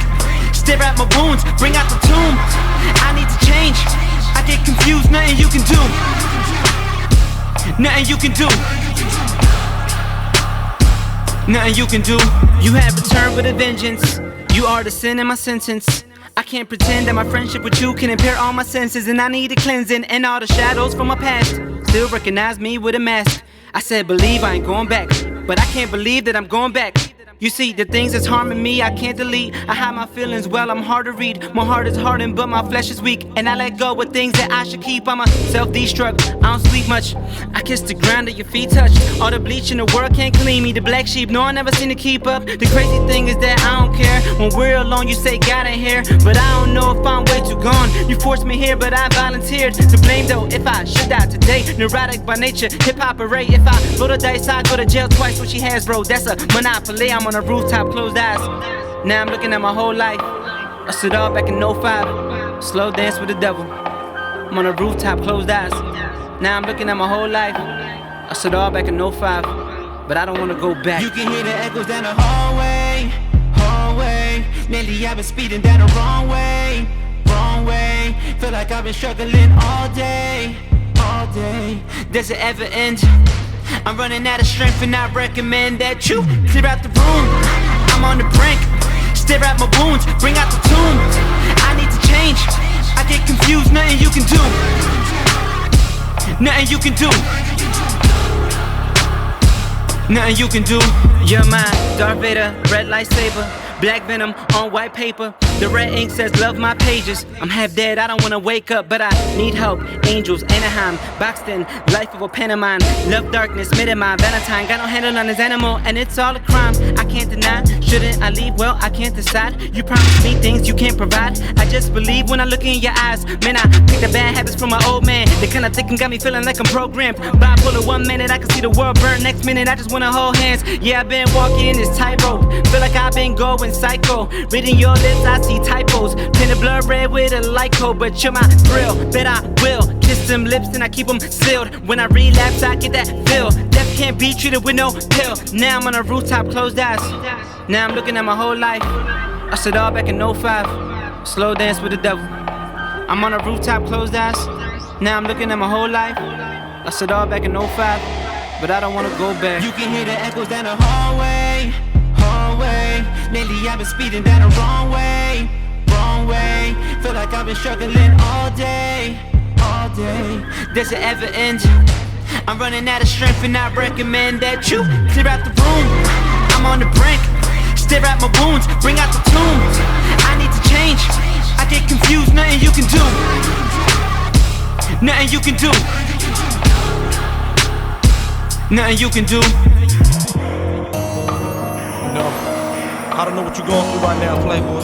stare at my wounds, bring out the tomb. I need to change, I get confused, nothing you can do. Nothing you can do. Nothing you can do. You have returned with a vengeance. You are the sin in my sentence. I can't pretend that my friendship with you can impair all my senses, and I need a cleansing and all the shadows from my past still recognize me with a mask. I said believe I ain't going back, but I can't believe that I'm going back. You see, the things that's harming me, I can't delete. I hide my feelings well, I'm hard to read. My heart is hardened, but my flesh is weak. And I let go of things that I should keep. I'm a self-destruct, I don't sleep much. I kiss the ground that your feet touch. All the bleach in the world can't clean me. The black sheep, no, I never seem to keep up. The crazy thing is that I don't care. When we're alone, you say God ain't here, but I don't know if I'm way too gone. You forced me here, but I volunteered to blame though if I should die today. Neurotic by nature, hip-hop array. If I roll the dice, I go to jail twice what she has, bro. That's a monopoly. I'm on a rooftop, closed eyes. Now I'm looking at my whole life. I stood all back in 05. Slow dance with the devil. I'm on a rooftop, closed eyes. Now I'm looking at my whole life. I stood all back in 05. But I don't wanna go back. You can hear the echoes down the hallway, hallway. Lately I've been speeding down the wrong way, wrong way. Feel like I've been struggling all day, all day. Does it ever end? I'm running out of strength and I recommend that you clear out the room. I'm on the brink, stare at my wounds, bring out the tomb. I need to change, I get confused, nothing you can do. Nothing you can do. Nothing you can do. You're mine, Darth Vader, red lightsaber, black venom on white paper. The red ink says love my pages. I'm half dead, I don't wanna wake up, but I need help. Angels, Anaheim, boxed in, life of a pantomime. Love darkness, mid-of-mind, Valentine. Got no handle on this animal, and it's all a crime. I can't deny, shouldn't I leave? Well, I can't decide. You promised me things you can't provide. I just believe when I look in your eyes. Man, I picked the bad habits from my old man. The kind of thinking got me feeling like I'm programmed. Bipolar 1 minute, I can see the world burn. Next minute, I just wanna hold hands. Yeah, I've been walking this tightrope. Feel like I've been going psycho. Reading your lips, I see typos. Painted blood red with a light code, but you're my thrill. Bet I will kiss them lips and I keep them sealed. When I relapse, I get that feel. Death can't be treated with no pill. Now I'm on a rooftop, closed eyes. Now I'm looking at my whole life. I stood all back in 05. Slow dance with the devil. I'm on a rooftop, closed eyes. Now I'm looking at my whole life. I stood all back in 05, but I don't wanna go back. You can hear the echoes down the hallway, hallway. Lately I've been speeding down the wrong way, wrong way. Feel like I've been struggling all day, all day. Does it ever end? I'm running out of strength and I recommend that you clear out the room. I'm on the brink, stare at my wounds, bring out the tomb. I need to change, I get confused, nothing you can do. Nothing you can do. Nothing you can do. No, I don't know what you're going through right now, Playboy.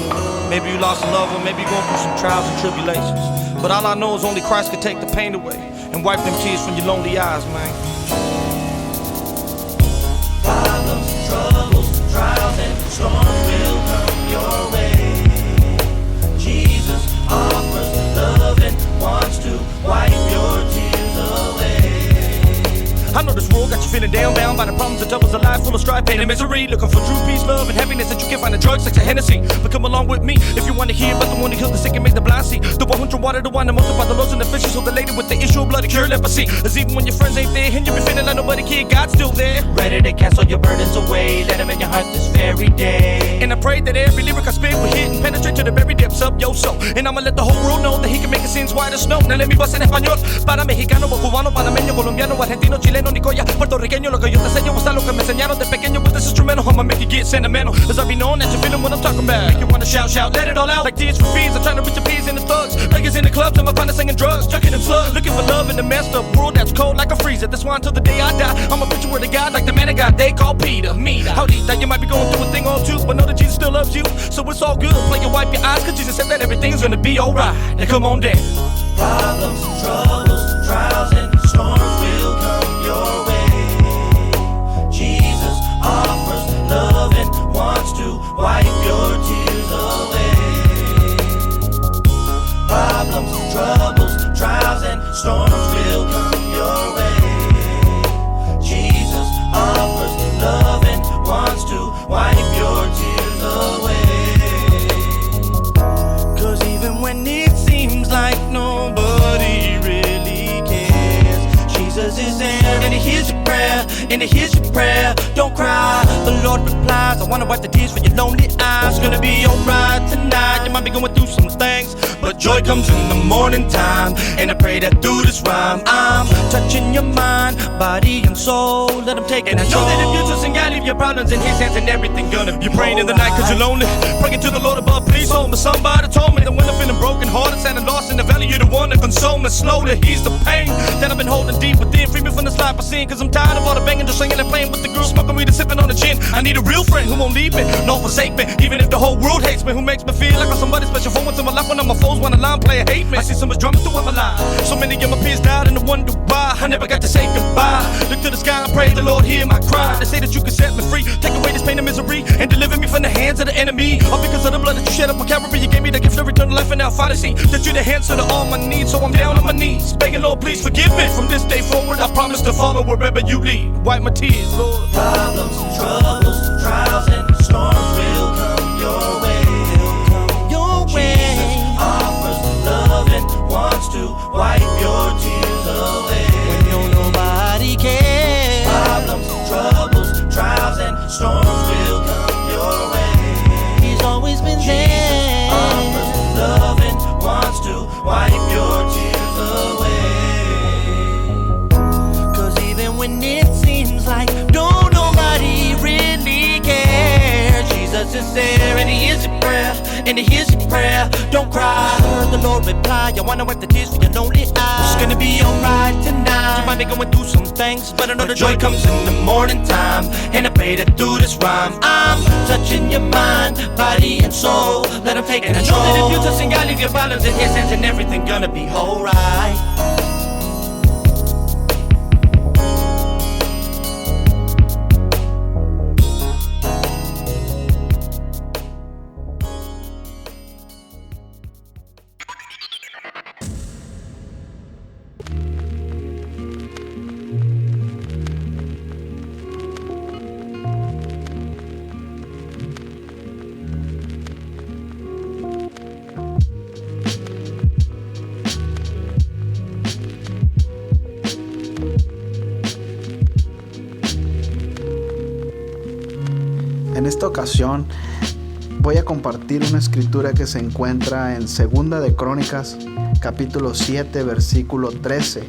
Maybe you lost a loved one, maybe you're going through some trials and tribulations. But all I know is only Christ can take the pain away and wipe them tears from your lonely eyes, man. Problems, troubles, trials, and storms will come your way. Jesus offers love and wants to wipe your tears away. I know this world got you feeling down, bound by the problems and troubles of life, full of strife, pain, and misery. Looking for true peace, love, and happiness that you can find in drugs, sex, and Hennessy. But come along with me if you want to hear about the one who healed the sick and made the blind see. The one who drew water, the one that multiplied the loaves and the fishes, who the lady with the issue of blood to cure leprosy. As even when your friends ain't there and you be feeling like nobody cared, God's still there, ready to cast all your burdens away. Let him in your heart this very day. And I pray that every lyric I spit will hit and penetrate to the very depths of your soul. And I'ma let the whole world know that he can make his sins white as snow. Now let me bust en español. Para mexicano, cubano, panameño, colombiano, argentino, chileno, nicoya, puertorriqueño. Lo que yo te enseño es lo que me enseñaron de pequeño. With this instrumental, I'ma make you get sentimental. As I be known that you're feeling what I'm talking about. Make you wanna shout, shout, let it all out. Like tears for fees, I'm trying to reach the peas and the thugs. Niggas in the clubs, and my partner singing drugs. Junking them slugs, looking for love in the messed up world that's cold like a freezer. That's why until the day I die, I'ma put you word of God like the man of God they call Peter. That you might be going through a thing or two, but know that Jesus still loves you, so it's all good. Play and wipe your eyes, cause Jesus said that everything's gonna be alright. Now come on down. Problems, troubles, trials, and storms will come your way. Jesus offers love and wants to wipe your tears away. Problems, troubles, trials, and storms will come your way. Jesus offers love and wants to wipe your tears away. Cause even when it seems like nobody really cares, Jesus is there and he hears your prayer, and he hears your prayer. Don't cry, the Lord replies, I wanna wipe the tears from your lonely eyes. It's gonna be alright tonight. You might be going through some things, but joy comes in the morning time. And I pray that through this rhyme I'm touching your mind, body, and soul. Let him take it. And I know that if you trust in God, leave your problems in his hands and everything gonna be. You're praying in the night cause you're lonely, praying to the Lord above, please hold me. Somebody told me that when I'm feeling broken hearted, sad and lost in the valley, you're the one that console me slowly. He's the pain that I've been holding deep within. Free me from this life I sin, cause I'm tired of all the banging, just singing and playing with the girls, smoking weed and sipping on the gin. I need a real friend who won't leave me, nor forsake me, even if the whole world hates me. Who makes me feel like I'm somebody special for once in my life when all my foes wanna lie and play and hate me. I see so much drama throughout my life, so many of my peers died and I wonder why I never got to say goodbye. Look to the sky and pray the Lord hear my cry. They say that you can set me free, take away this pain and misery, and deliver me from the hands of the enemy. All because of the blood that you shed up on Calvary. You gave me the gift of eternal life, and now I finally see that you're the answer to all my needs. So I'm down on my knees, begging Lord please forgive me. From this day forward I promise to follow wherever you lead. Wipe my tears, Lord. Problems, troubles, trials, and storms will come your way. Jesus offers love and wants to wipe your tears away. When nobody cares. Problems, troubles, trials, and storms will come your way. He's always been Jesus there. Offers love and wants to wipe your tears away. Cause even when it seems like nobody really cares, Jesus is there and he hears your prayer, and he hears your prayer. Don't cry, heard the Lord reply, I wanna wipe the tears from your lonely eyes. It's gonna be alright tonight. You might be going through some things, but I know the joy comes in the morning time. And I pray that through this rhyme I'm touching your mind, body, and soul. Let him take control. And I know that if you trust in God, leave your problems in his hands, and everything gonna be alright. En esta ocasión voy a compartir una escritura que se encuentra en 2 de Crónicas, capítulo 7, versículo 13.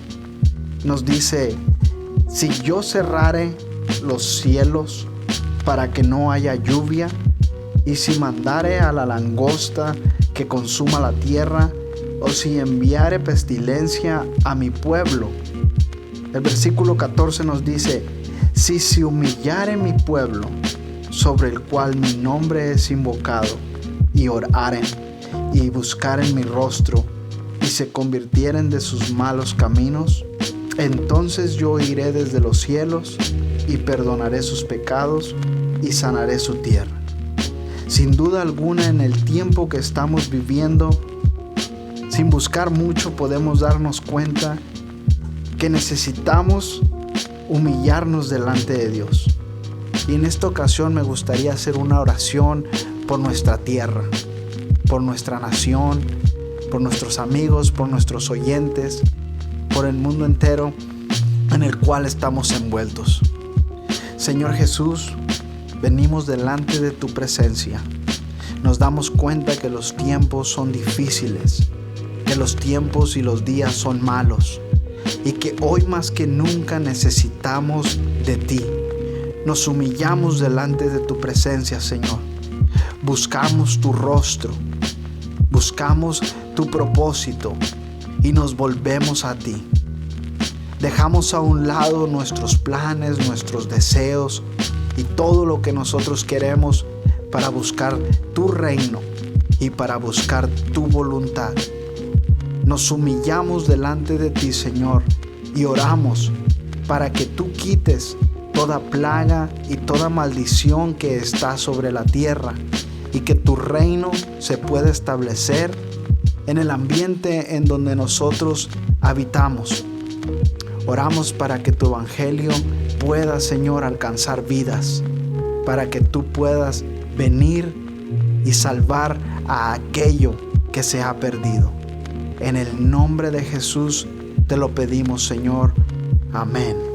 Nos dice: si yo cerrare los cielos para que no haya lluvia, y si mandare a la langosta que consuma la tierra, o si enviare pestilencia a mi pueblo. El versículo 14 nos dice: si se humillare mi pueblo, sobre el cual mi nombre es invocado, y oraren y buscaren mi rostro y se convirtieren de sus malos caminos, entonces yo iré desde los cielos y perdonaré sus pecados y sanaré su tierra. Sin duda alguna, en el tiempo que estamos viviendo, sin buscar mucho podemos darnos cuenta que necesitamos humillarnos delante de Dios. Y en esta ocasión me gustaría hacer una oración por nuestra tierra, por nuestra nación, por nuestros amigos, por nuestros oyentes, por el mundo entero en el cual estamos envueltos. Señor Jesús, venimos delante de tu presencia. Nos damos cuenta que los tiempos son difíciles, que los tiempos y los días son malos y que hoy más que nunca necesitamos de ti. Nos humillamos delante de tu presencia, Señor. Buscamos tu rostro, buscamos tu propósito y nos volvemos a ti. Dejamos a un lado nuestros planes, nuestros deseos y todo lo que nosotros queremos para buscar tu reino y para buscar tu voluntad. Nos humillamos delante de ti, Señor, y oramos para que tú quites toda plaga y toda maldición que está sobre la tierra y que tu reino se pueda establecer en el ambiente en donde nosotros habitamos. Oramos para que tu evangelio pueda, Señor, alcanzar vidas, para que tú puedas venir y salvar a aquello que se ha perdido. En el nombre de Jesús te lo pedimos, Señor. Amén.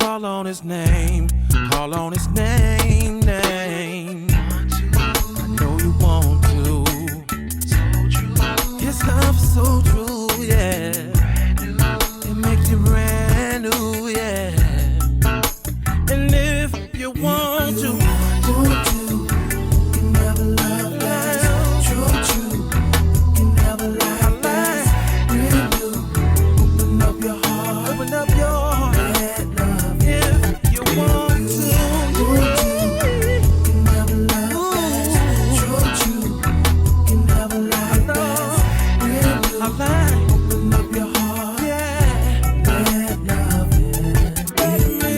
call on his name, call on his name, name. I know you want to. His love's so true, yeah. It makes you brand new, yeah. And if you want to, you can never love less. True, you can never love less. Brand new, open up your heart, open up your heart. Let love if you want to, you can never love less. True, you can never love less. Brand new, open up your heart, yeah. Let love it, baby.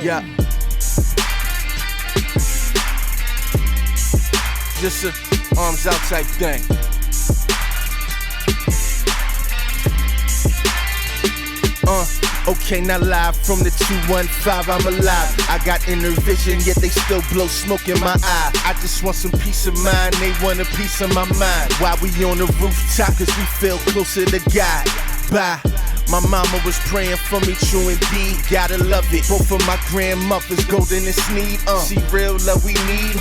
Yeah. Just a arms out type thing. Okay, now live from the 215, I'm alive. I got inner vision, yet they still blow smoke in my eye. I just want some peace of mind, they want a piece of my mind. While we on the rooftop, cause we feel closer to God. Bye. My mama was praying for me, true indeed, gotta love it. Both of my grandmothers, golden and Sneed, See, real love we need,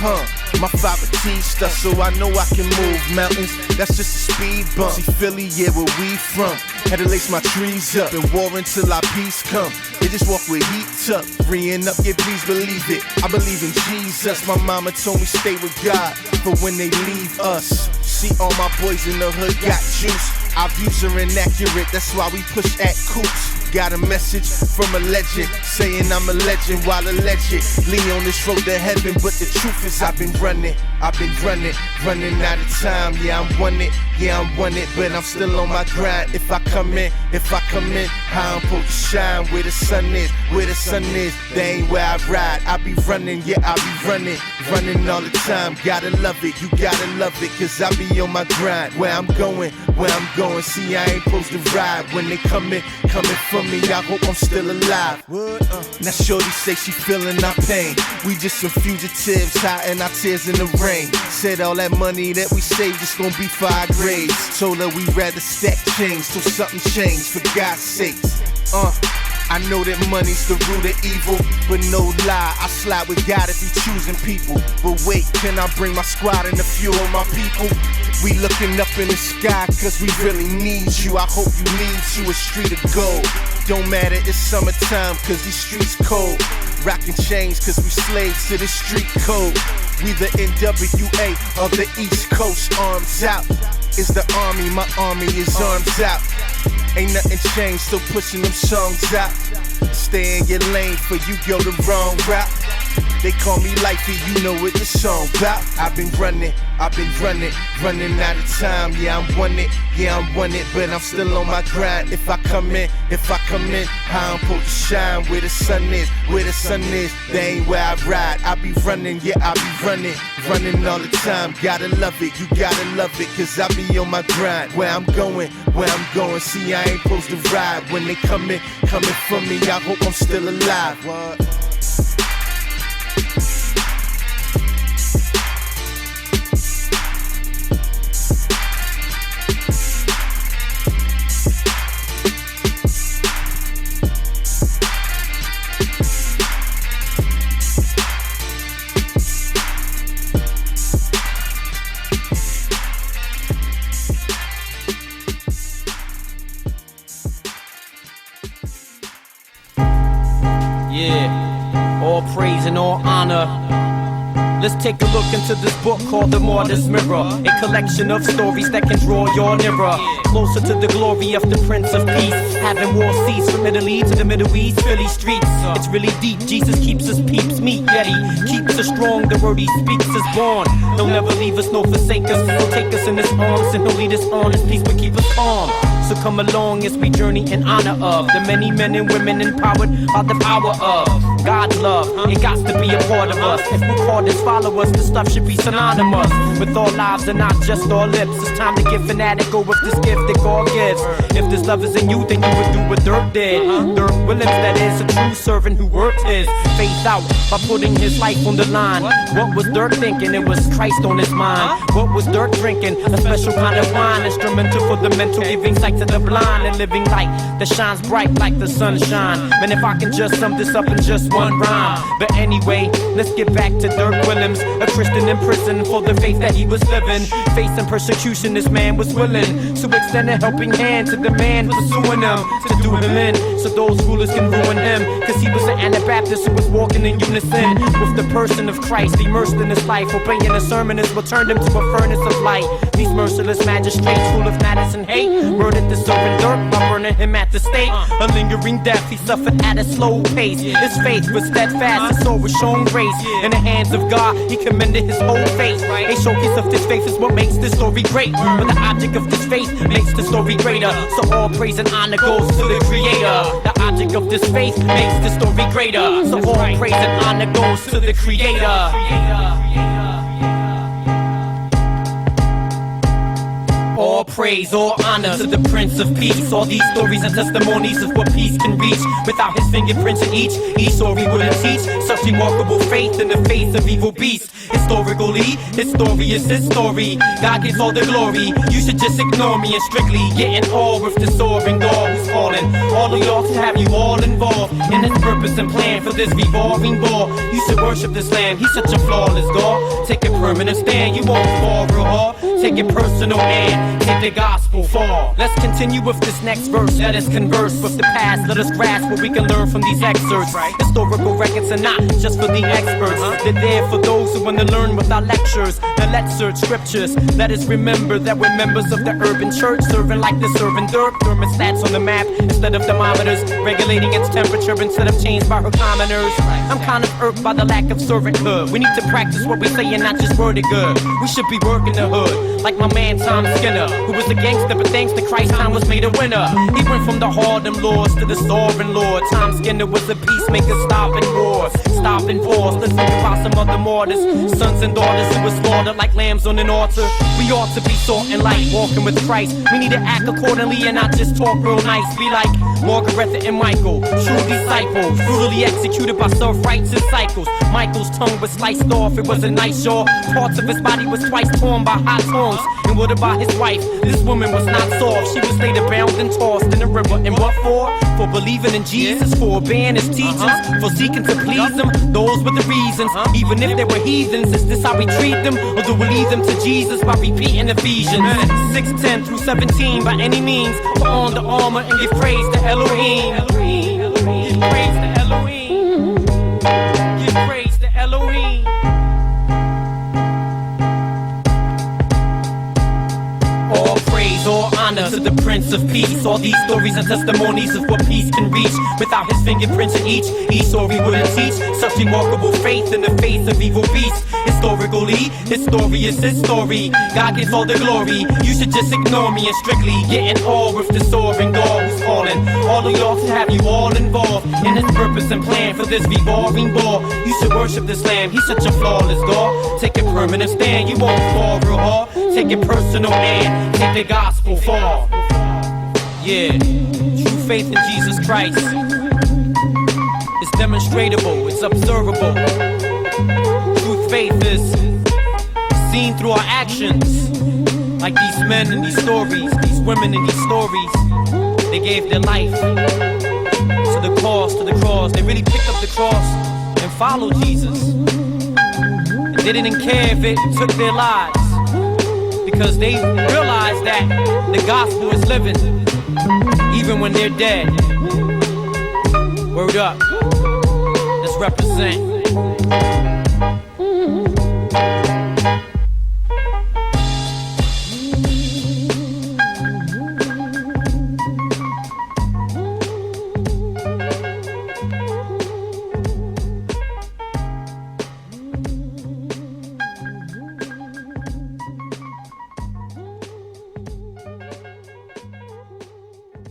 My father teased us, so I know I can move mountains. That's just a speed bump. See, Philly, yeah, where we from. Had to lace my trees up and war until our peace come. They just walk with heat up, freeing up, yeah, please believe it. I believe in Jesus. My mama told me stay with God for when they leave us. See, all my boys in the hood got juice. Our views are inaccurate, that's why we push at coops. Got a message from a legend, saying I'm a legend while allegedly on this road to heaven. But the truth is I've been running out of time. Yeah, I'm wanted, but I'm still on my grind. If I come in, how I'm supposed to shine. Where the sun is, they ain't where I ride. I be running, yeah, I be running all the time. Gotta love it, you gotta love it, cause I be on my grind. Where I'm going, see I ain't supposed to ride. When they coming for me, I hope I'm still alive. Now shorty say she feeling our pain. We just some fugitives, hiding our tears in the rain. Said all that money that we saved is gonna be for our graves. Told her we rather stack change, so something changed for God's sakes. I know that money's the root of evil, but no lie, I slide with God if he choosing people. But wait, can I bring my squad and a few of my people? We looking up in the sky cause we really need you. I hope you lead to a street of gold. Don't matter, it's summertime cause these streets cold. Rockin' chains cause we slaves to the street code. We the NWA of the East Coast, arms out. It's the army, my army is arms out. Ain't nothing changed, still pushing them songs out. Stay in your lane for you go the wrong route. They call me Lifey, you know what the song about. I've been running out of time. Yeah, I'm wanted, but I'm still on my grind. If I come in, how I'm supposed to shine. Where the sun is, they ain't where I ride. I be running, yeah, I be running all the time. Gotta love it, you gotta love it, cause I be on my grind. Where I'm going, see I ain't supposed to ride. When they coming for me, I hope I'm still alive. What? Yeah, all praise and all honor Let's take a look into this book called The Martyr's Mirror, a collection of stories that can draw your nearer, closer to the glory of the Prince of Peace. Having war cease from Italy to the Middle East, Philly streets. It's really deep. Jesus keeps us peeps meet, yet he keeps us strong. The word he speaks is born. He'll never leave us nor forsake us. He'll take us in his arms and he'll lead us on. His peace will keep us calm. So come along as we journey in honor of the many men and women empowered by the power of God's love. It got to be a part of us. If we're called as followers, this stuff should be synonymous with our lives and not just our lips. It's time to get fanatical with this gift that God gives. If this love is in you, then you would do what Dirk did. Dirk Williams, that is a true servant who worked his faith out by putting his life on the line. What was Dirk thinking? It was Christ on his mind. What was Dirk drinking? A special kind of wine, instrumental for the mental, giving sight to the blind and living light that shines bright like the sunshine. Man, if I can just sum this up in just one rhyme. But anyway, let's get back to Dirk Williams, a Christian in prison for the faith that he was living. Facing persecution, this man was willing to extend a helping hand to the man pursuing him, to do him in, so those rulers can ruin him. Cause he was an Anabaptist who was walking in unison with the person of Christ, immersed in his life. Obeying a sermon is what turned him to a furnace of light. These merciless magistrates, full of malice and hate, murdered the servant Dirk by burning him at the stake. A lingering death he suffered at a slow pace. His faith was steadfast, his soul was shown grace. In the hands of God, he commended his whole faith. A showcase of this faith is what makes this story great. But the object of this faith makes the story greater. So all praise and honor goes to the Creator. The object of this faith makes the story greater. So all praise and honor goes to the Creator. All praise, all honor to the Prince of Peace. All these stories are testimonies of what peace can reach. Without his fingerprints in each story wouldn't teach such remarkable faith in the face of evil beasts. Historically, his story is his story. God gets all the glory. You should just ignore me and strictly get in awe with the soaring dog who's calling all of y'all to have you all involved in his purpose and plan for this revolving ball. You should worship this lamb, he's such a flawless God. Take a permanent stand, you won't fall real hard. Take it personal and take the gospel fall. Let's continue with this next verse. Let us converse with the past. Let us grasp what we can learn from these excerpts. Historical records are not just for the experts. They're there for those who want to learn without lectures. Now let's search scriptures. Let us remember that we're members of the urban church, serving like the servant Dirk. Thermostats on the map instead of thermometers, regulating its temperature instead of changed by her commoners. I'm kind of irked by the lack of servanthood. We need to practice what we say and not just word it good. We should be working the hood, like my man Tom Skinner, who was a gangster, but thanks to Christ, Tom was made a winner. He went from the Harlem Lords to the sovereign Lord. Tom Skinner was a peacemaker, stopping wars, stopping wars. Let's think about some other martyrs, sons and daughters who were slaughtered like lambs on an altar. We ought to be salt and light, walking with Christ. We need to act accordingly and not just talk real nice. Be like Margaretha and Michael, true disciples, brutally executed by self-righteous cycles. Michael's tongue was sliced off, it was a nice jaw. Parts of his body was twice torn by hot tongues. And what about his wife? This woman was not soft. She was later bound and tossed in the river. And what for? For believing in Jesus, for obeying his teachings, for seeking to please him. Those were the reasons. Even if they were heathens, is this how we treat them? Or do we lead them to Jesus by repeating Ephesians 6:10 through 17? By any means, put on the armor and give praise to Elohim. Give praise to Elohim. Give praise to Elohim. All praise, all honor to the Prince of Peace. All these stories are testimonies of what peace can reach. Without his fingerprints in each story wouldn't teach such remarkable faith in the face of evil beasts. Historically, his story is his story. God gets all the glory. You should just ignore me and strictly get in awe with the soaring dog who's calling all of y'all to have you all involved in his purpose and plan for this revolving ball. You should worship this lamb, he's such a flawless God. Take a permanent stand, you won't fall real hard. Take it personal and take the gospel fall. Yeah, true faith in Jesus Christ. It's demonstratable, it's observable. True faith is seen through our actions. Like these men in these stories, these women in these stories. They gave their life to the cause, to the cross. They really picked up the cross and followed Jesus. And they didn't care if it took their lives, because they realized that the gospel is living, even when they're dead. Word up. Let's represent.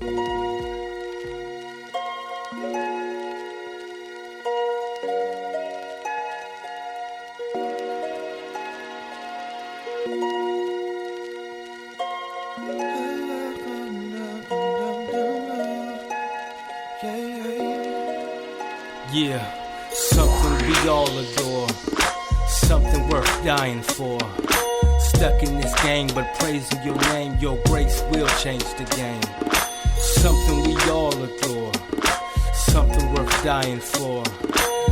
Yeah, something we all adore, something worth dying for. Stuck in this game, but praising your name, your grace will change the game. Something we all adore, something worth dying for.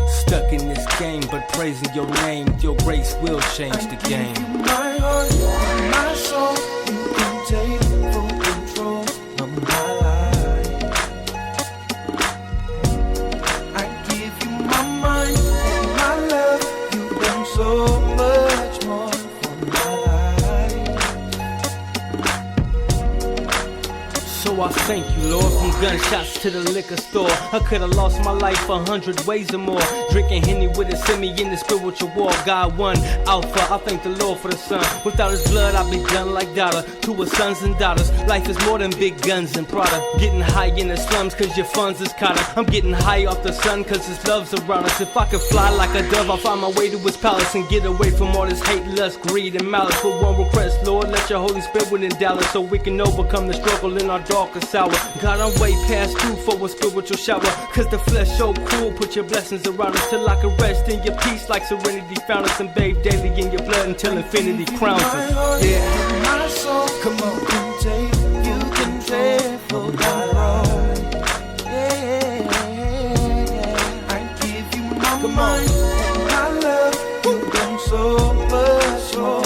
Stuck in this game, but praising your name, your grace will change the game. My heart, my soul, you can take full control of my life. I give you my mind and my love. You've done so much more for my life. So I thank you, Lord, from gunshots to the liquor store. I could've lost my life 100 ways or more. Drinking Henny with it, send me in the spiritual war. God won, Alpha, I thank the Lord for the Son. Without his blood, I'd be done like Dada. To his sons and daughters, life is more than big guns and Prada. Getting high in the slums cause your funds is cotta. I'm getting high off the sun cause his love's around us. If I could fly like a dove, I'll find my way to his palace and get away from all this hate, lust, greed, and malice. With one request, Lord, let your Holy Spirit endow us so we can overcome the struggle in our darkest hour. God, I'm way past due for a spiritual shower. Cause the flesh so cruel, put your blessings around us till I can rest in your peace like serenity found us and bathe daily in your blood until infinity crowns us. Yeah, my soul, come on, you can take full control. Yeah, I give you my mind and my love. You've done so much more.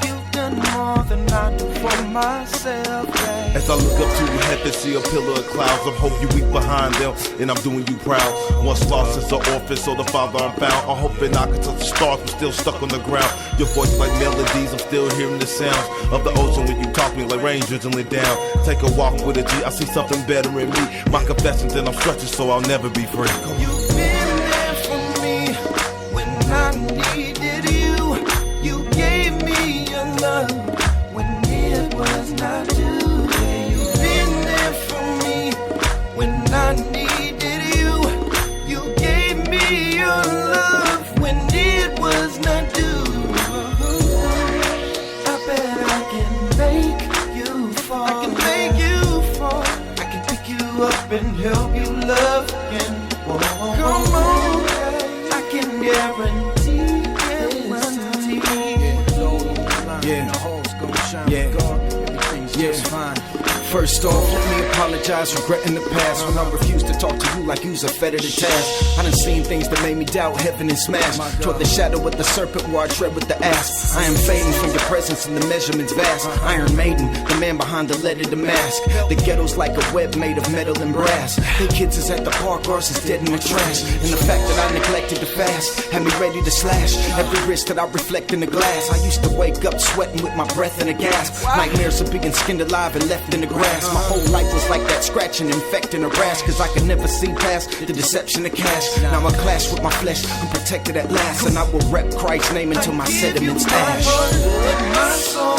You've done more than I do for myself. As I look up to the heavens, see a pillar of clouds. I hope you weep behind them, and I'm doing you proud. Once lost as an orphan, so the father I'm found. I'm hoping I can touch the stars, but still stuck on the ground. Your voice like melodies, I'm still hearing the sounds of the ocean when you talk me like rain drizzling down. Take a walk with a G, I see something better in me. My confession, then I'm stretching, so I'll never be free. You've been there for me when I needed you. You gave me your love when it was not due. I needed you. You gave me your love when it was not due. I bet I can make you fall. I can make you fall. I can pick you up and help you love again. Whoa. Come on, I can guarantee everything's just fine. First off, let me apologize, regretting the past when I refused to talk to you like you's a fed to the task. I done seen things that made me doubt heaven and smash. Toward the shadow with the serpent where I tread with the asp. I am fading from your presence and the measurements vast. Iron Maiden, the man behind the letter to mask. The ghetto's like a web made of metal and brass. Hey kids is at the park, ours is dead in the trash. And the fact that I neglected to fast had me ready to slash every wrist that I reflect in the glass. I used to wake up sweating with my breath in a gasp. Nightmares of being skinned alive and left in the grass. My whole life was like that, scratching, infecting a rash. Cause I could never see past the deception of cash. Now I clash with my flesh, I'm protected at last. And I will rep Christ's name until my sediments ash. My soul.